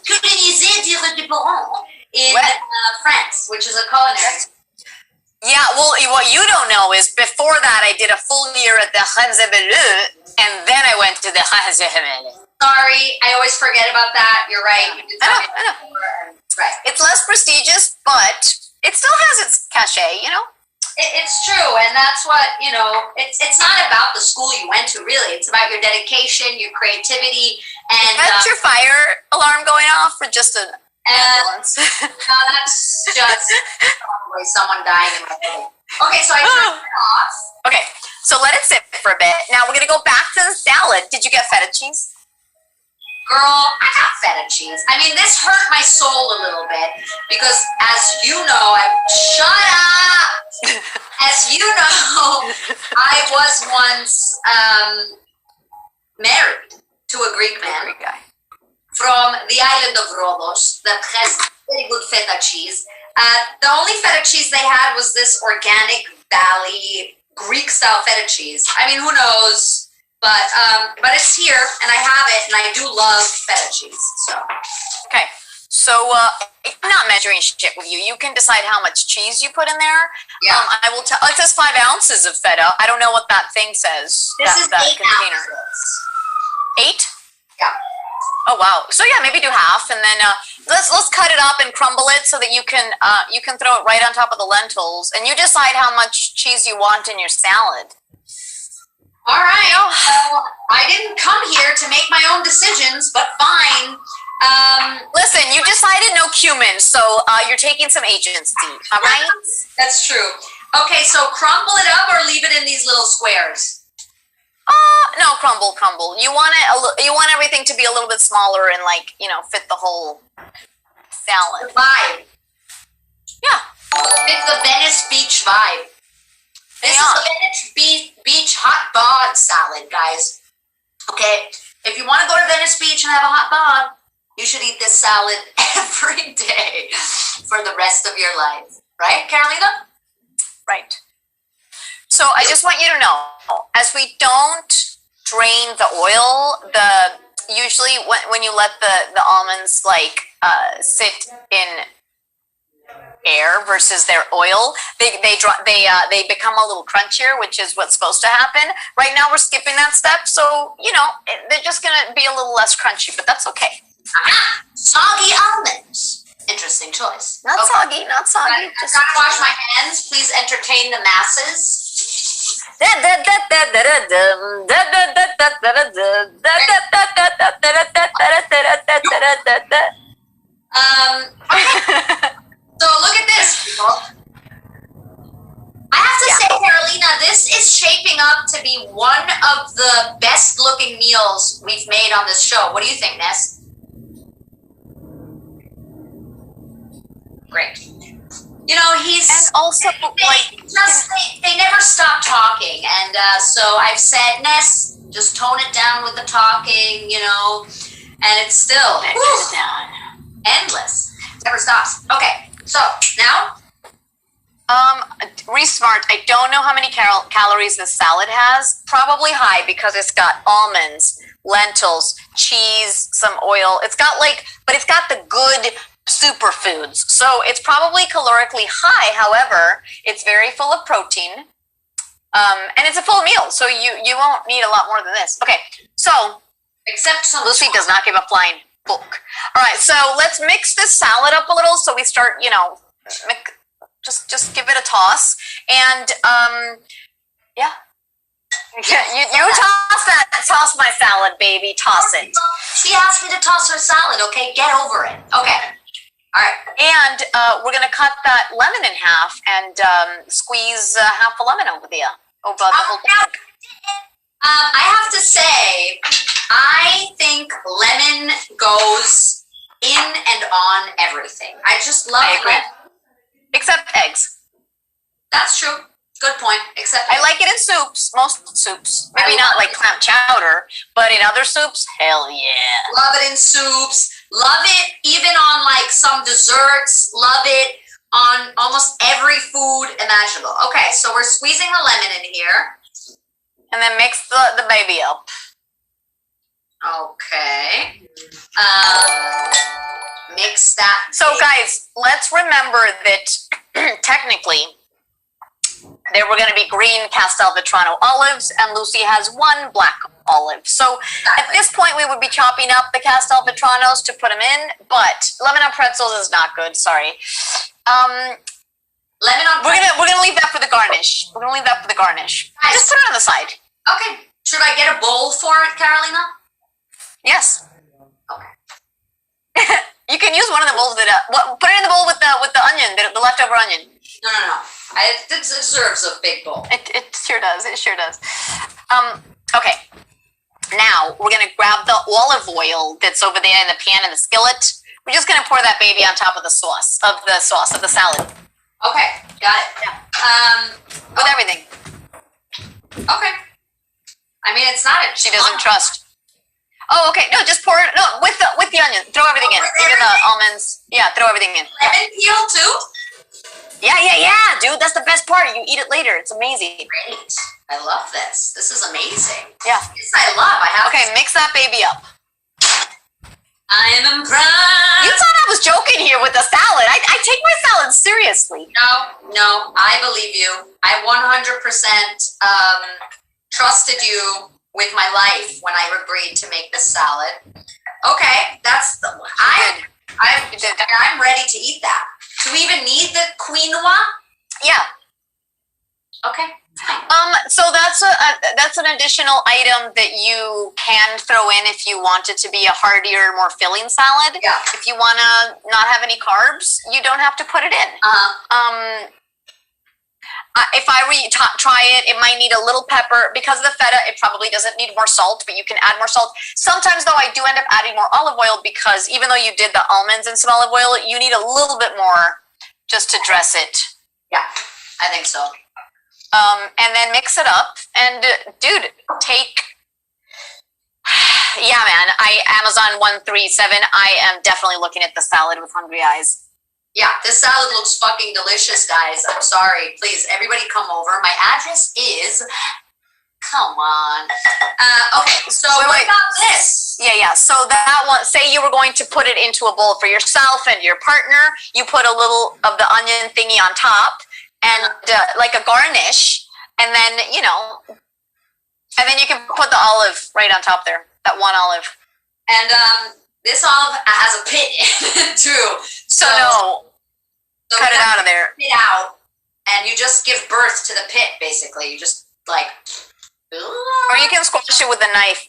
Culinisée du Restaurant in France, which is a culinary. Yeah, well, what you don't know is before that I did a full year at the Hanzebeleu, and then I went to the Hanzebeleu. Sorry, I always forget about that. You're right. You I know. Right. It's less prestigious, but it still has its cachet, you know? It's true, and that's what, it's not about the school you went to, really. It's about your dedication, your creativity, and... That's your fire alarm going off or just an ambulance? No, that's just probably someone dying in my face. Okay, so I turned it off. Okay, so let it sit for a bit. Now we're going to go back to the salad. Did you get feta cheese? Girl, I got feta cheese. I mean, this hurt my soul a little bit because, as you know, shut up! As you know, I was once married to a Greek man. Greek guy. From the island of Rhodos that has very good feta cheese. The only feta cheese they had was this organic Bali Greek-style feta cheese. I mean, who knows? But it's here, and I have it, and I do love feta cheese. So okay, so I'm not measuring shit with you. You can decide how much cheese you put in there. Yeah. I will tell. It says 5 ounces of feta. I don't know what that thing says. This is that 8 container. ounces. 8? Yeah. Oh wow. So yeah, maybe do half, and then let's cut it up and crumble it so that you can throw it right on top of the lentils, and you decide how much cheese you want in your salad. All right. Well, I didn't come here to make my own decisions, but fine. Listen, you decided no cumin, so you're taking some agency. All right. That's true. Okay, so crumble it up or leave it in these little squares. No, crumble. You want it. You want everything to be a little bit smaller and fit the whole salad. The vibe. Yeah. Fit the Venice Beach vibe. This is the Venice Beach hot bod salad, guys. Okay, if you want to go to Venice Beach and have a hot bod, you should eat this salad every day for the rest of your life. Right, Carolina? Right. So I just want you to know, as we don't drain the oil, usually when you let the almonds sit in air versus their oil, they become a little crunchier, which is what's supposed to happen. Right now we're skipping that step, so they're just gonna be a little less crunchy, but that's okay. Aha! Soggy almonds. Interesting choice. Not soggy. I've got to wash my hands. Please entertain the masses. So look at this, people. I have to say, Carolina, this is shaping up to be one of the best looking meals we've made on this show. What do you think, Ness? Great. You know, he's... And also, they never stop talking. And so I've said, Ness, just tone it down with the talking, you know. And it's still endless. Never stops. Okay, so now... Resmart, I don't know how many calories this salad has. Probably high because it's got almonds, lentils, cheese, some oil. It's got but it's got the good superfoods. So it's probably calorically high. However, it's very full of protein. And it's a full meal. So you won't need a lot more than this. Okay, so except some Lucy does not give a flying book. All right, so let's mix this salad up a little so we start, just give it a toss, and you toss my salad, baby, toss it. She asked me to toss her salad. Okay, get over it. Okay, all right. And we're gonna cut that lemon in half and squeeze half a lemon over the whole thing. I have to say, I think lemon goes in and on everything. I just love lemon. Except eggs. That's true. Good point. Except I like it in soups, most soups. Maybe not like clam chowder, but in other soups, hell yeah. Love it in soups. Love it even on some desserts. Love it on almost every food imaginable. Okay, so we're squeezing the lemon in here. And then mix the baby up. Okay. Mix that. So guys, let's remember that technically there were going to be green Castel Vetrano olives and Lucy has one black olive. So at this point we would be chopping up the Castel Vetranos to put them in, but lemon on pretzels is not good, sorry. Lemon on pretzels. We're gonna leave that for the garnish. We're gonna leave that for the garnish. Nice. Just put it on the side. Okay. Should I get a bowl for it, Carolina? Yes. Okay. You can use one of the bowls that put it in the bowl with the onion, the leftover onion. No. It deserves a big bowl. It sure does. It sure does. Okay. Now we're gonna grab the olive oil that's over there in the pan in the skillet. We're just gonna pour that baby on top of the sauce of the salad. Okay, got it. Yeah. With everything. Okay. I mean, it's not a. She doesn't trust. Oh, okay. No, just pour it. No, with the onion. Throw everything in. Even the almonds. Yeah, throw everything in. Lemon peel too? Yeah, dude. That's the best part. You eat it later. It's amazing. Great. I love this. This is amazing. Yeah. This I love. Okay, mix that baby up. I am impressed. You thought I was joking here with the salad. I take my salad seriously. No. I believe you. I 100% trusted you with my life when I agreed to make this salad. Okay, I'm ready to eat that. Do we even need the quinoa? Yeah. Okay. So that's an additional item that you can throw in if you want it to be a heartier, more filling salad. Yeah. If you want to not have any carbs, you don't have to put it in. If I were to try it, it might need a little pepper. Because of the feta, it probably doesn't need more salt, but you can add more salt. Sometimes, though, I do end up adding more olive oil because even though you did the almonds and some olive oil, you need a little bit more just to dress it. Yeah, I think so. And then mix it up. And, dude, yeah, man, Amazon 137, I am definitely looking at the salad with hungry eyes. Yeah, this salad looks fucking delicious, guys. I'm sorry. Please, everybody come over. My address is... Come on. Okay, so what about this? Yeah. So that one, say you were going to put it into a bowl for yourself and your partner. You put a little of the onion thingy on top and like a garnish. And then, and then you can put the olive right on top there. That one olive. And this olive has a pit in it too. So cut it out of there. Pit out, and you just give birth to the pit. Basically, you just like. Or you can squash it with a knife,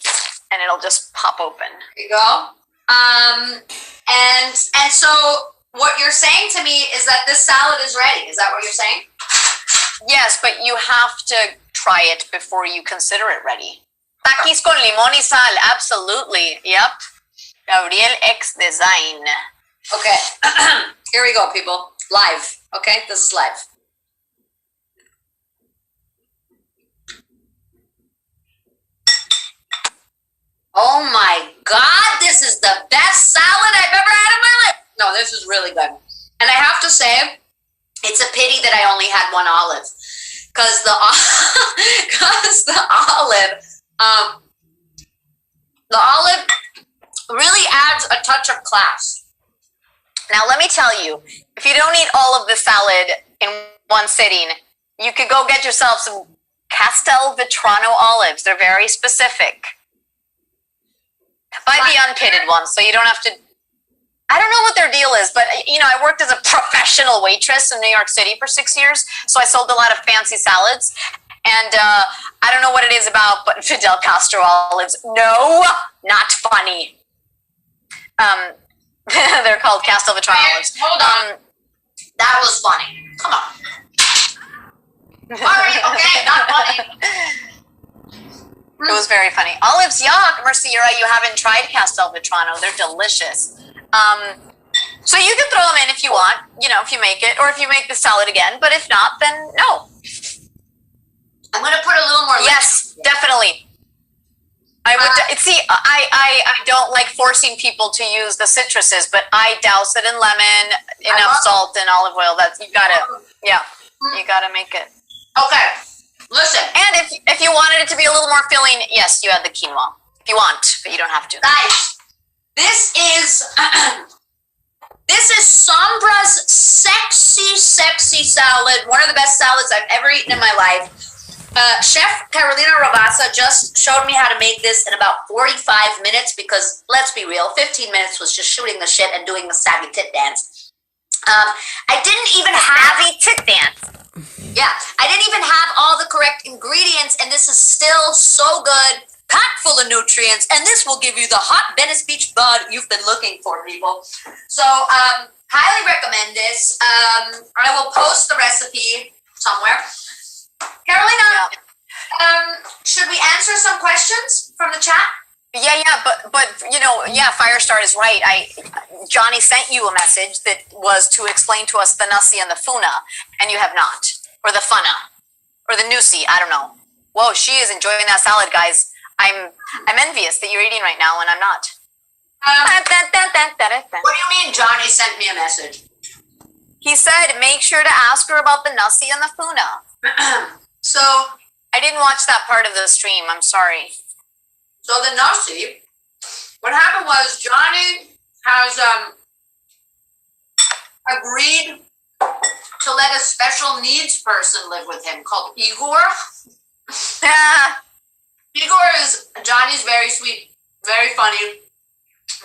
and it'll just pop open. There you go. And so what you're saying to me is that this salad is ready. Is that what you're saying? Yes, but you have to try it before you consider it ready. Taquis con limón y sal, absolutely. Yep. Gabriel X Design. Okay. Here we go, people. Live. Okay, this is live. Oh my God, this is the best salad I've ever had in my life. No, this is really good. And I have to say, it's a pity that I only had one olive. Because the olive really adds a touch of class. Now, let me tell you, if you don't eat all of the salad in one sitting, you could go get yourself some Castelvetrano olives. They're very specific. Buy the unpitted ones, so you don't have to. I don't know what their deal is, but I worked as a professional waitress in New York City for 6 years, so I sold a lot of fancy salads. And I don't know what it is about, but Fidel Castro olives, no, not funny. They're called Castelvetrano olives. Hold on. That was funny. Come on. Sorry, okay, not funny. It was very funny. Olives, yuck, Merciera, you haven't tried Castelvetrano. They're delicious. So you can throw them in if you want, if you make it, or if you make the salad again. But if not, then no. I'm going to put a little more. Yes, definitely. I would see. I don't like forcing people to use the citruses, but I douse it in lemon, enough salt and olive oil. That's you gotta make it. Okay, listen. And if you wanted it to be a little more filling, yes, you add the quinoa if you want, but you don't have to. Guys, this is Sombra's sexy salad. One of the best salads I've ever eaten in my life. Chef Carolina Rabasa just showed me how to make this in about 45 minutes because, let's be real, 15 minutes was just shooting the shit and doing the savvy tit dance. I didn't even have savvy tit dance. Yeah, I didn't even have all the correct ingredients, and this is still so good, packed full of nutrients, and this will give you the hot Venice Beach bud you've been looking for, people. So, highly recommend this. I will post the recipe somewhere. Carolina, should we answer some questions from the chat? Yeah, but Firestart is right. Johnny sent you a message that was to explain to us the nasi and the funa, and you have not, or the funna, or the nusi. I don't know. Whoa, she is enjoying that salad, guys. I'm envious that you're eating right now, and I'm not. What do you mean, Johnny sent me a message? He said, make sure to ask her about the nasi and the funa. So I didn't watch that part of the stream. I'm sorry. So the nasi, what happened was Johnny has agreed to let a special needs person live with him called Igor. Igor is Johnny's very sweet, very funny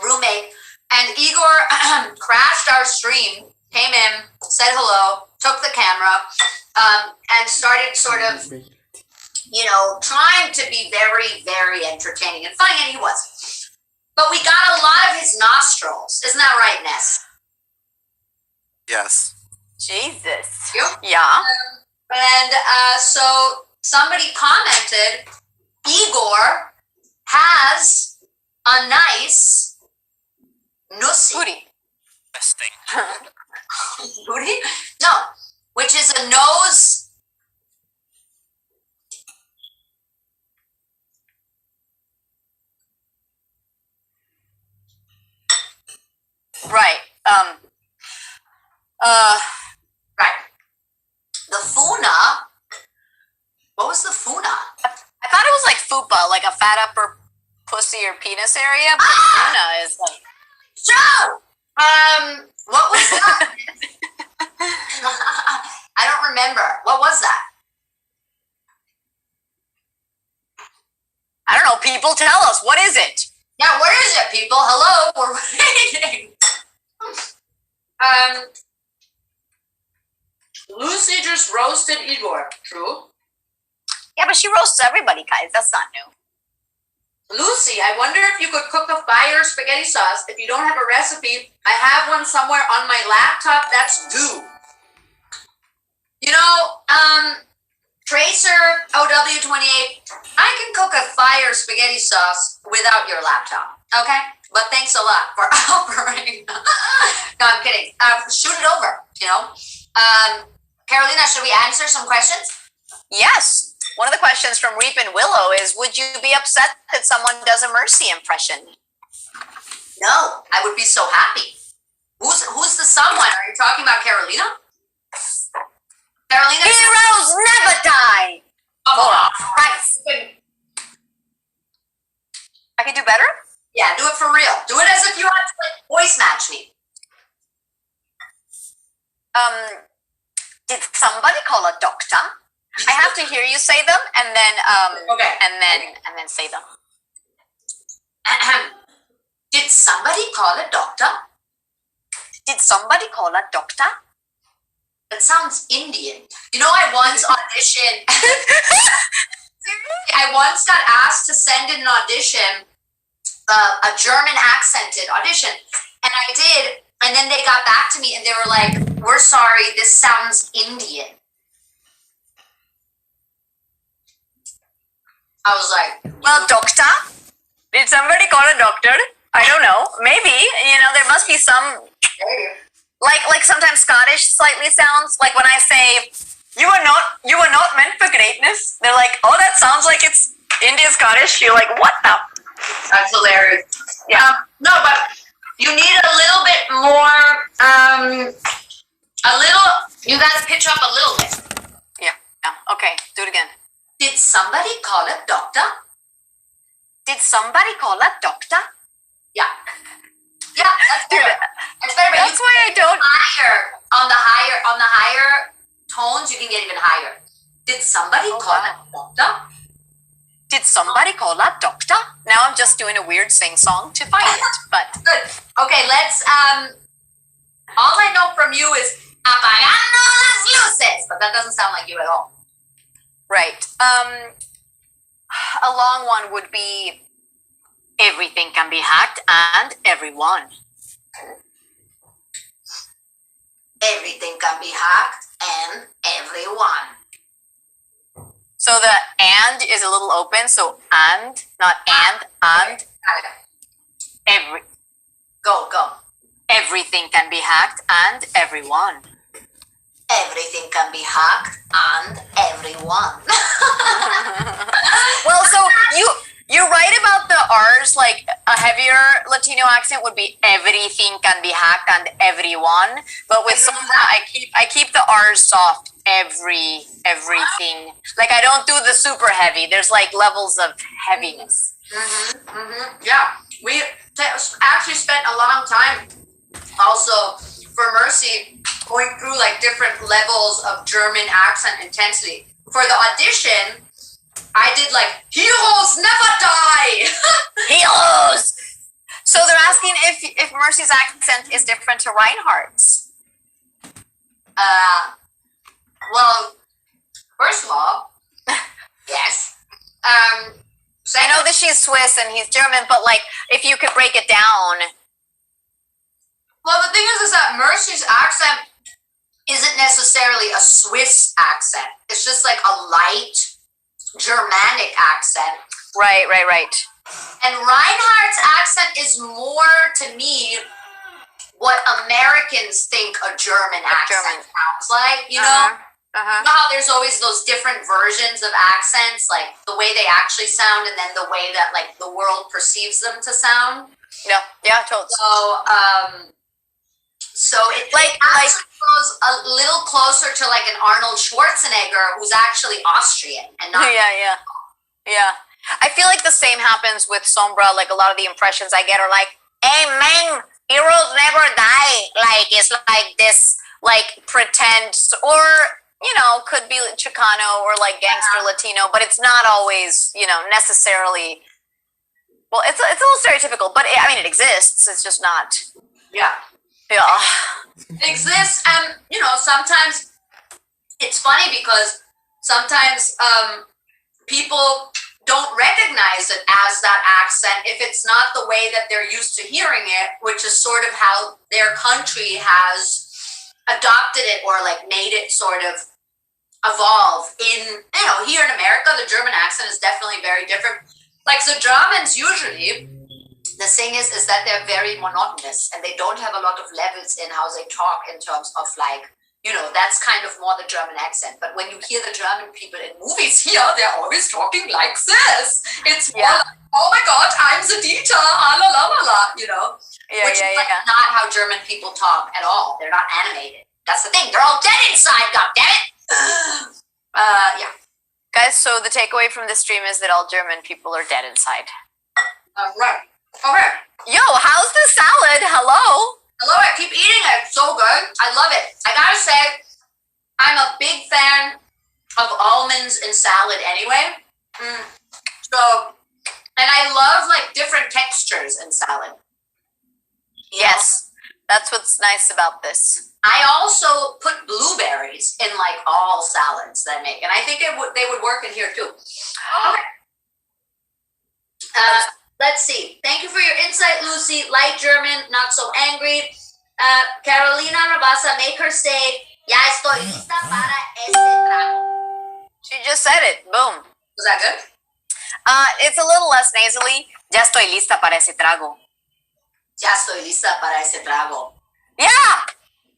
roommate. And Igor crashed our stream, came in, said hello, took the camera, and started sort of, trying to be very, very entertaining and funny, and he was. But we got a lot of his nostrils. Isn't that right, Ness? Yes. Jesus. You? Yeah. So somebody commented, Igor has a nice nusi. Booty. Best thing. Booty? No, which is a nose. Right. Right. The funa. What was the funa? I thought it was like fupa, like a fat upper pussy or penis area, but funa is like. Joe! What was that? I don't remember. What was that? I don't know, people, tell us. What is it? Yeah, what is it, people? Hello, we're waiting. Lucy just roasted Igor. True. Yeah, but she roasts everybody, guys. That's not new. Lucy, I wonder if you could cook a fire spaghetti sauce. If you don't have a recipe, I have one somewhere on my laptop that's due. You know, Tracer OW28, I can cook a fire spaghetti sauce without your laptop, okay? But thanks a lot for offering. No, I'm kidding. Shoot it over, you know? Carolina, should we answer some questions? Yes. One of the questions from Reap and Willow is, would you be upset that someone does a Mercy impression? No, I would be so happy. Who's the someone? Are you talking about Carolina? Carolina? Heroes never die! Oh, Christ. I can do better? Yeah, do it for real. Do it as if you had to like voice match me. Did somebody call a doctor? I have to hear you say them and then okay. and then say them. Did somebody call a doctor? Did somebody call a doctor? That sounds Indian. You know, I once auditioned. I once got asked to send in an audition, a German accented audition, and I did. And then they got back to me and they were like, "We're sorry, this sounds Indian." I was like, well, doctor? Did somebody call a doctor? I don't know. Maybe. You know, there must be some... Like sometimes Scottish slightly sounds. Like when I say, you are not meant for greatness. They're like, oh, that sounds like it's Indian Scottish. You're like, what the? That's hilarious. Yeah. No, but you need a little bit more, you gotta pitch up a little bit. Yeah. Okay, do it again. Did somebody call a doctor? Did somebody call a doctor? Yeah. Yeah, that's better. That's better. That's why I don't. On the higher tones, you can get even higher. Did somebody call a doctor? Did somebody call a doctor? Now I'm just doing a weird sing-song to find it, but... Good. Okay, let's, all I know from you is, apagando las luces, but that doesn't sound like you at all. Right. A long one would be, everything can be hacked and everyone. Everything can be hacked and everyone. So the and is a little open, so and, not and. Every. Go. Everything can be hacked and everyone. Everything can be hacked and everyone. Well, so you're right about the R's, like a heavier Latino accent would be everything can be hacked and everyone. But with sombra, I keep the R's soft. Everything. Like I don't do the super heavy. There's like levels of heaviness. Yeah, we actually spent a long time also for Mercy going through like different levels of German accent intensity. For the audition, I did like, heroes never die! Heroes! So they're asking if Mercy's accent is different to Reinhardt's. Well, first of all, yes. I know that she's Swiss and he's German, but like, if you could break it down. Well, the thing is that Mercy's accent isn't necessarily a Swiss accent. It's just like a light Germanic accent. Right. And Reinhardt's accent is more, to me, what Americans think a German accent sounds like, you know? You know how there's always those different versions of accents, like the way they actually sound and then the way that like the world perceives them to sound? Yeah, totally. So it goes a little closer to like an Arnold Schwarzenegger who's actually Austrian and not... Yeah. I feel like the same happens with sombra. Like a lot of the impressions I get are like, hey man, heroes never die. Like it's like this like pretend, or you know, could be Chicano or like gangster Latino, but it's not always, you know, necessarily. Well, it's a little stereotypical, but it exists. It's just not. Yeah. It exists, and you know, sometimes it's funny because sometimes people don't recognize it as that accent if it's not the way that they're used to hearing it, which is sort of how their country has adopted it or like made it sort of evolve. In, you know, here in America, the German accent is definitely very different. Like the Germans usually, the thing is that they're very monotonous and they don't have a lot of levels in how they talk in terms of like, you know, that's kind of more the German accent. But when you hear the German people in movies here, they're always talking like this. It's more like, oh my God, I'm the Dieter, la la la la, you know? Which is like not how German people talk at all. They're not animated. That's the thing. They're all dead inside, goddammit. Yeah. Guys, so the takeaway from this stream is that all German people are dead inside. Right. Okay. Yo, how's the salad? Hello? I love it. Keep eating it. It's so good. I love it. I gotta say, I'm a big fan of almonds in salad anyway. So, and I love like different textures in salad. Yes, that's what's nice about this. I also put blueberries in like all salads that I make, and I think they would work in here too. Okay. Let's see. Thank you for your insight, Lucy. Light German, not so angry. Carolina Rabasa, make her say, "Ya estoy lista para este trago." She just said it. Boom. Was that good? It's a little less nasally. Ya estoy lista para ese trago. Ya estoy lista para ese trago. Yeah,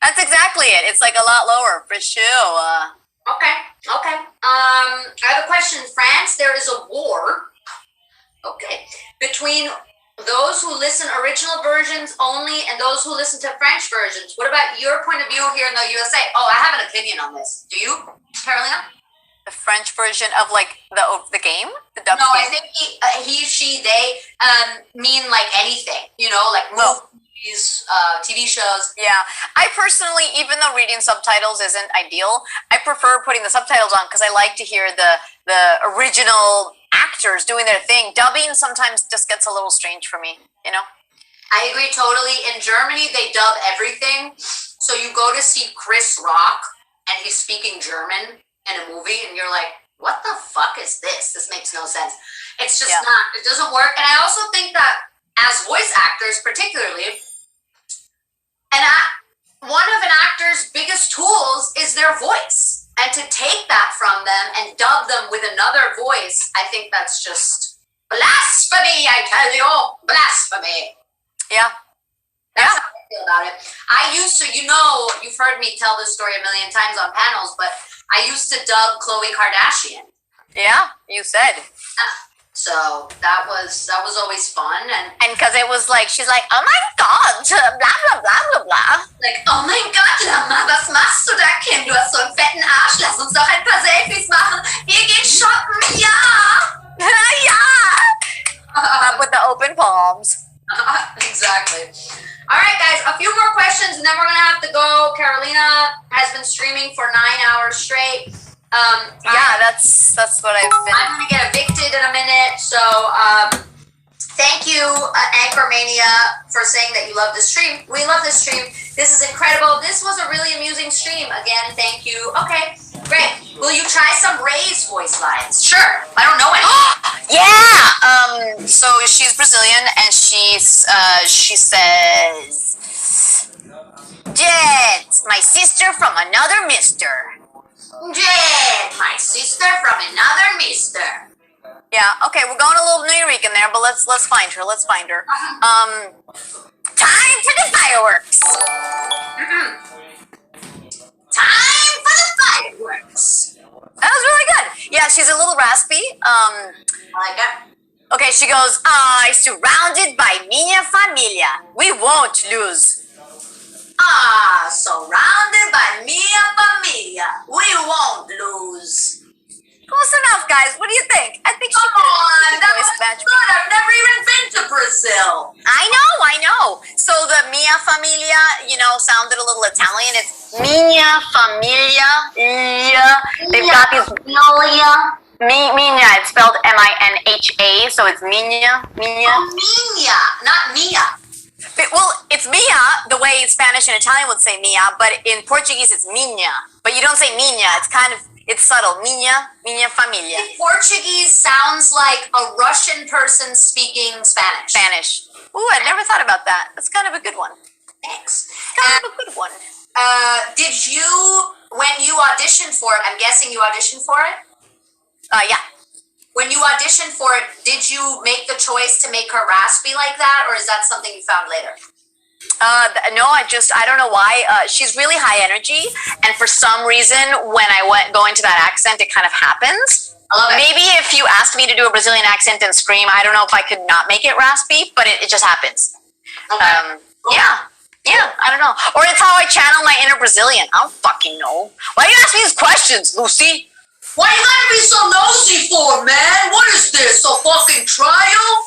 that's exactly it. It's like a lot lower for sure. Okay. I have a question. France, there is a war. Okay. Between those who listen original versions only and those who listen to French versions. What about your point of view here in the USA? Oh, I have an opinion on this. Do you, Carolina? The French version of like the game? The dubbed No, game? I think he, she, they mean like anything. You know, like movies, TV shows. Yeah. I personally, even though reading subtitles isn't ideal, I prefer putting the subtitles on because I like to hear the original actors doing their thing. Dubbing sometimes just gets a little strange for me, you know? I agree totally. In Germany, they dub everything. So you go to see Chris Rock and he's speaking German in a movie and you're like, what the fuck is this? This makes no sense. It's just not, it doesn't work. And I also think that as voice actors particularly, one of an actor's biggest tools is their voice. And to take that from them and dub them with another voice, I think that's just blasphemy, I tell you. Blasphemy. Yeah. That's how I feel about it. I used to, you know, you've heard me tell this story a million times on panels, but I used to dub Khloe Kardashian. Yeah, you said. So that was always fun, and because it was like she's like, oh my God, blah blah blah blah blah. Like, oh mein Gott, Lama, was machst du da, Kim? Du hast so einen fetten Arsch. Lass uns doch ein paar Selfies machen. Wir gehen shoppen, ja. Yeah. With the open palms. Exactly. All right, guys, a few more questions, and then we're gonna have to go. Carolina has been streaming for 9 hours straight. Yeah, that's what I've been. I'm gonna get evicted in a minute, so thank you, Anchormania, for saying that you love the stream. We love this stream. This is incredible. This was a really amusing stream. Again, thank you. Okay, great. Will you try some Ray's voice lines? Sure. I don't know any. Yeah. So she's Brazilian, and she says, "Jet, my sister from another mister." Jet, my sister from another mister. Yeah, okay, we're going a little New York in there, but let's find her. Let's find her. Time for the fireworks. Time for the fireworks. That was really good. Yeah, she's a little raspy. I like that. Okay, she goes, surrounded by minha familia. We won't lose. Surrounded by minha familia. We won't lose. Close enough, guys. What do you think? I think she Come on, that was match. good. I've never even been to Brazil. I know. So the mia familia, sounded a little Italian. It's minha familia. Yeah. They've got these. Minha. It's spelled M-I-N-H-A, so it's minha. Oh, minha, not Mia. Well, it's Mia, the way Spanish and Italian would say Mia, but in Portuguese it's minha. But you don't say minha. It's subtle. Minha familia. Portuguese sounds like a Russian person speaking Spanish. Spanish. Ooh, I never thought about that. That's kind of a good one. Thanks. Kind of a good one. Did you, when you auditioned for it, I'm guessing you auditioned for it? Yeah. When you auditioned for it, did you make the choice to make her raspy like that, or is that something you found later? No, I don't know why. She's really high energy, and for some reason, when I go into that accent, it kind of happens. I love it. Maybe if you asked me to do a Brazilian accent and scream, I don't know if I could not make it raspy, but it just happens. Okay. Yeah, I don't know. Or it's how I channel my inner Brazilian. I don't fucking know. Why do you ask me these questions, Lucy? What you gotta be so nosy for, man? What is this, a fucking trial?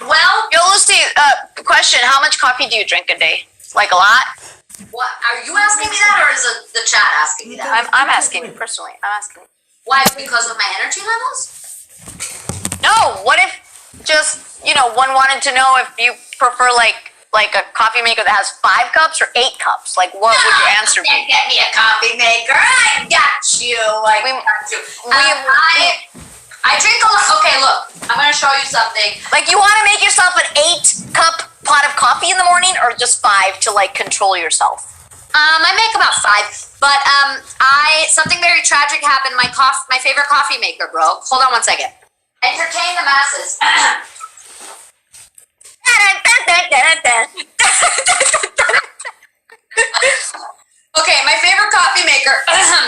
Well... Yo, Lucy, question. How much coffee do you drink a day? Like a lot? What? Are you asking me that, or is it the chat asking me that? I'm asking you, personally. I'm asking you. Why? Because of my energy levels? No, what if just, one wanted to know if you prefer like a coffee maker that has 5 cups or 8 cups? Like, what would your answer be? Get me a coffee maker. I got you. I drink a lot. Okay, look. I'm going to show you something. Like, you want to make yourself an 8-cup pot of coffee in the morning, or just 5 to, control yourself? I make about 5. But something very tragic happened. My favorite coffee maker broke. Hold on one second. Entertain the masses. Okay, my favorite coffee maker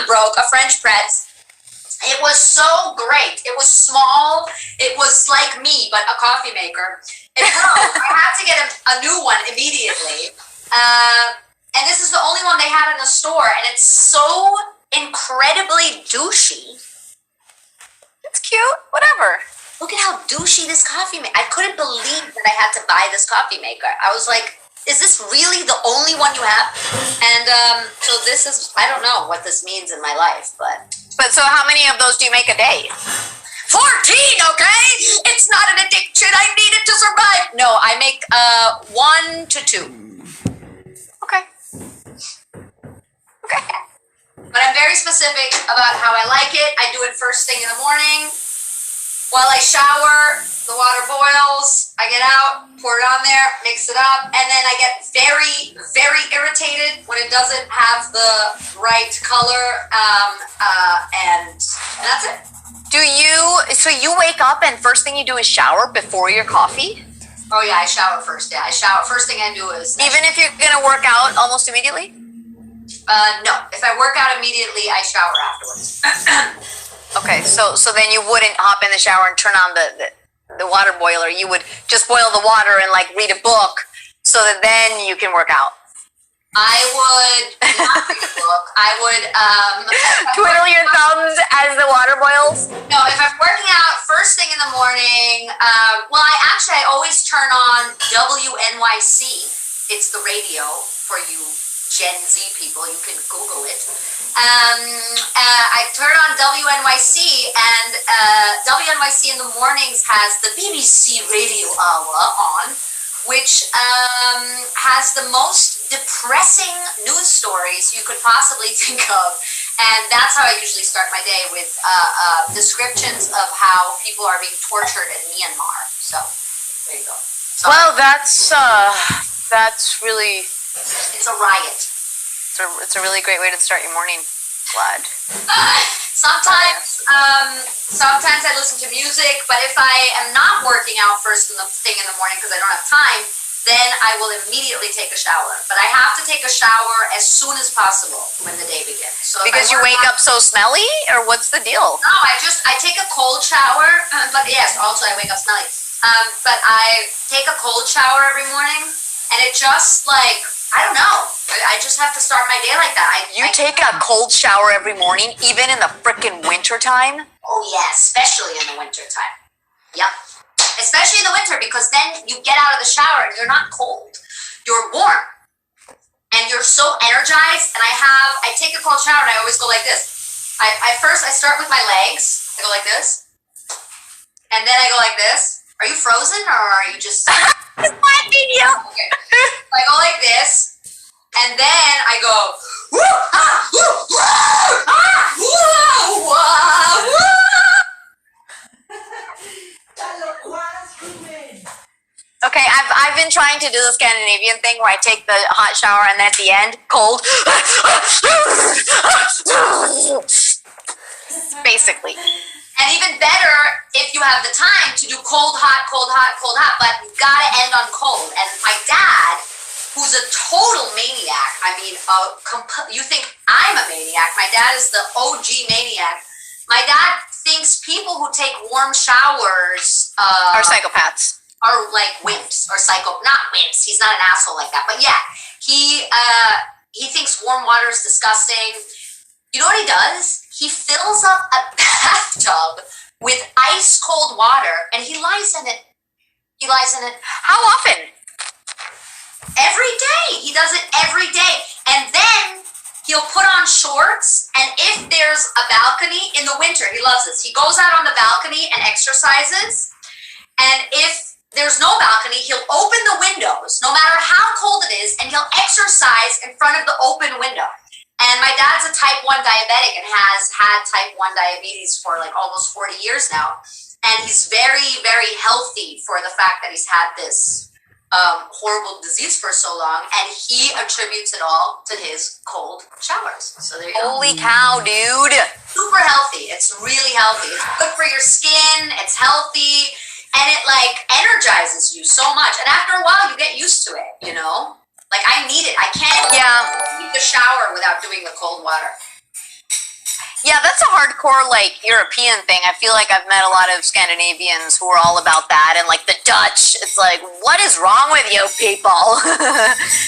broke, a French press. It was so great. It was small. It was like me, but a coffee maker. It broke. I had to get a new one immediately. And this is the only one they had in the store, and it's so incredibly douchey. It's cute. Whatever. Look at how douchey this coffee maker. I couldn't believe that I had to buy this coffee maker. I was like, is this really the only one you have? And so this is, I don't know what this means in my life, but so how many of those do you make a day? 14, okay? It's not an addiction. I need it to survive. No, I make 1 to 2. Okay. But I'm very specific about how I like it. I do it first thing in the morning. While I shower, the water boils, I get out, pour it on there, mix it up, and then I get very, very irritated when it doesn't have the right color, and that's it. So you wake up and first thing you do is shower before your coffee? Oh yeah, I shower first, yeah. I shower, first thing I do is... Even if you're gonna work out almost immediately? No. If I work out immediately, I shower afterwards. Okay, so then you wouldn't hop in the shower and turn on the water boiler. You would just boil the water and read a book so that then you can work out. I would not read a book. I would twiddle your thumbs as the water boils. No, if I'm working out first thing in the morning, I always turn on WNYC. It's the radio for you Gen Z people. You can Google it. I turn on WNYC, and WNYC in the mornings has the BBC Radio Hour on, which has the most depressing news stories you could possibly think of. And that's how I usually start my day, with descriptions of how people are being tortured in Myanmar. So, there you go. So, well, that's really... It's a riot. It's a really great way to start your morning, Vlad. Sometimes I listen to music, but if I am not working out first thing in the morning because I don't have time, then I will immediately take a shower. But I have to take a shower as soon as possible when the day begins. So because you wake up so smelly, or what's the deal? No, I take a cold shower, but yes, also I wake up smelly. But I take a cold shower every morning, and it just I don't know. I just have to start my day like that. You take a cold shower every morning, even in the frickin' winter time? Oh yeah, especially in the winter time. Yep. Especially in the winter, because then you get out of the shower and you're not cold. You're warm. And you're so energized. And I take a cold shower and I always go like this. First I start with my legs. I go like this. And then I go like this. Are you frozen, or are you just... Just watching you. Okay. I go like this, and then I go, woo, ah, woo, woo, ah, woo, been trying to do the Scandinavian thing where I take the hot shower and then at the end, cold. Basically. And even better if you have the time to do cold, hot, cold, hot, cold, hot, but you gotta end on cold. And my dad, who's a total maniac, I mean, you think I'm a maniac. My dad is the OG maniac. My dad thinks people who take warm showers are psychopaths. Are like wimps or not wimps. He's not an asshole like that, but yeah, he thinks warm water is disgusting. You know what he does? He fills up a bathtub with ice cold water and he lies in it. How often? Every day. He does it every day. And then he'll put on shorts, and if there's a balcony in the winter, he loves this. He goes out on the balcony and exercises. And if there's no balcony, he'll open the windows, no matter how cold it is, and he'll exercise in front of the open window. And my dad's a type 1 diabetic and has had type 1 diabetes for like almost 40 years now. And he's very, very healthy for the fact that he's had this horrible disease for so long. And he attributes it all to his cold showers. So there you go. Holy cow, dude. Super healthy. It's really healthy. It's good for your skin. It's healthy. And it like energizes you so much. And after a while, you get used to it, you know? Like, I need it. I can't leave the shower without doing the cold water. Yeah, that's a hardcore, like, European thing. I feel like I've met a lot of Scandinavians who are all about that. And, like, the Dutch, it's like, what is wrong with you people?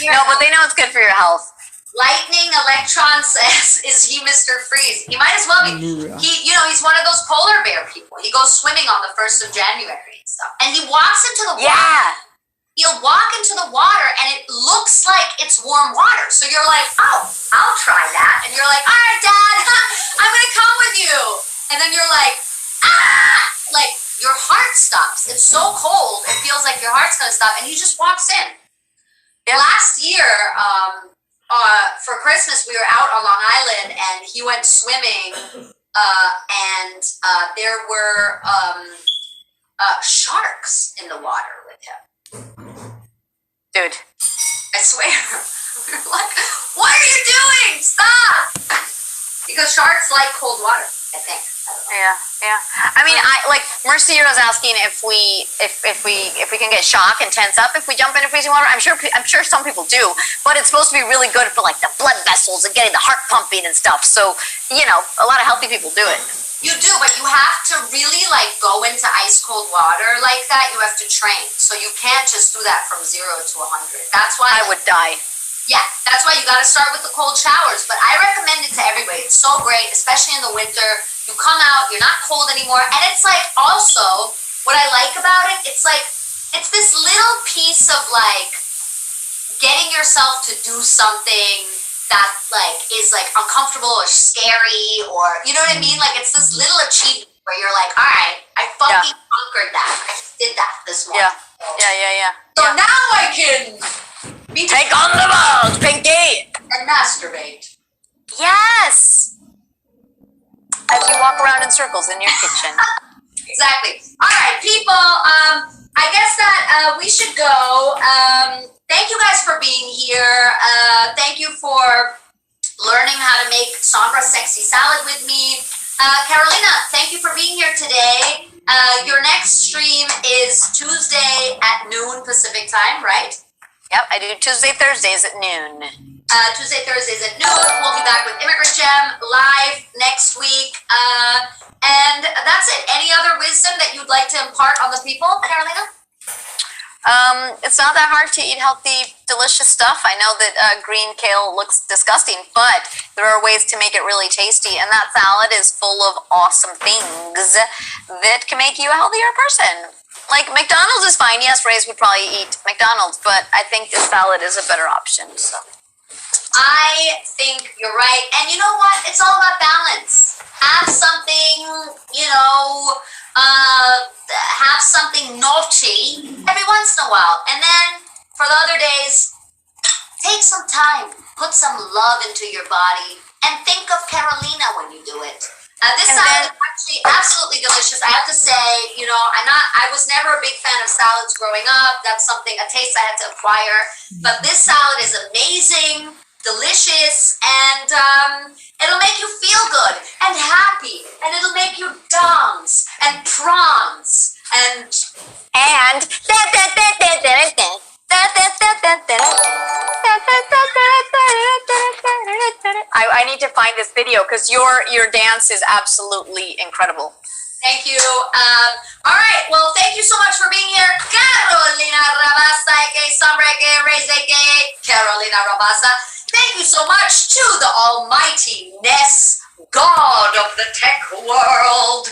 No, but they know it's good for your health. Lightning Electron says, is he Mr. Freeze? He might as well be. He's one of those polar bear people. He goes swimming on the 1st of January and stuff. And he walks into the water. He'll walk into the water and it looks like it's warm water. So you're like, oh, I'll try that. And you're like, all right, Dad, I'm going to come with you. And then you're like, like your heart stops. It's so cold. It feels like your heart's going to stop. And he just walks in. Yeah. Last year, for Christmas, we were out on Long Island and he went swimming and there were sharks in the water with him. Dude. I swear. Like, what are you doing? Stop! Because sharks like cold water, I think. Yeah. I mean, Mercy was asking if we can get shock and tense up if we jump into freezing water. I'm sure some people do, but it's supposed to be really good for like the blood vessels and getting the heart pumping and stuff. So, a lot of healthy people do it. You do, but you have to really like go into ice cold water like that. You have to train. So you can't just do that from 0 to 100. That's why I would die. Yeah, that's why you got to start with the cold showers. But I recommend it to everybody. It's so great, especially in the winter. You come out, you're not cold anymore. And it's like also what I like about it, it's like it's this little piece of like getting yourself to do something that like is like uncomfortable or scary or you know what I mean? Like it's this little achievement where you're like, all right, I fucking conquered that. I just did that this morning. Yeah. So now I can take on the balls, Pinky! And masturbate. Yes! As you walk around in circles in your kitchen. Exactly. All right, people. I guess that we should go. Thank you guys for being here. Thank you for learning how to make sombra sexy salad with me. Carolina, thank you for being here today. Your next stream is Tuesday at noon Pacific time, right? Yep, I do Tuesday, Thursdays at noon. Tuesday, Thursdays at noon. We'll be back with Immigrant Gem live next week. And that's it. Any other wisdom that you'd like to impart on the people, Carolina? It's not that hard to eat healthy, delicious stuff. I know that green kale looks disgusting, but there are ways to make it really tasty. And that salad is full of awesome things that can make you a healthier person. Like McDonald's is fine. Yes, Ray's would probably eat McDonald's, but I think this salad is a better option. So I think you're right. And you know what? It's all about balance. Have something, have something naughty every once in a while. And then for the other days, take some time. Put some love into your body. And think of Carolina when you do it. This salad is actually absolutely delicious. I have to say, you know, I was never a big fan of salads growing up. That's a taste I had to acquire. But this salad is amazing, delicious, and it'll make you feel good and happy, and it'll make you dance and prawns and I need to find this video because your dance is absolutely incredible. Thank you. All right. Well, thank you so much for being here, Carolina Rabasa, aka Sombra, aka Reyes, aka Carolina Rabasa. Thank you so much to the almighty Ness, God of the tech world.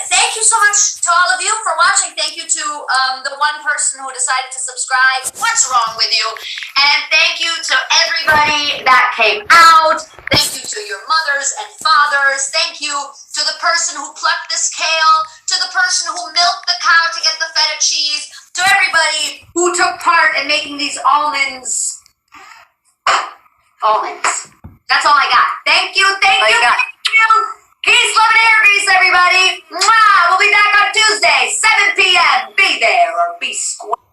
Thank you so much to all of you for watching. Thank you to the one person who decided to subscribe. What's wrong with you? And thank you to everybody that came out. Thank you to your mothers and fathers. Thank you to the person who plucked this kale, to the person who milked the cow to get the feta cheese, to everybody who took part in making these almonds. That's all I got. Thank you, thank you, thank you. Peace, love, and air grease, everybody. Mwah! We'll be back on Tuesday, 7 p.m. Be there or be square.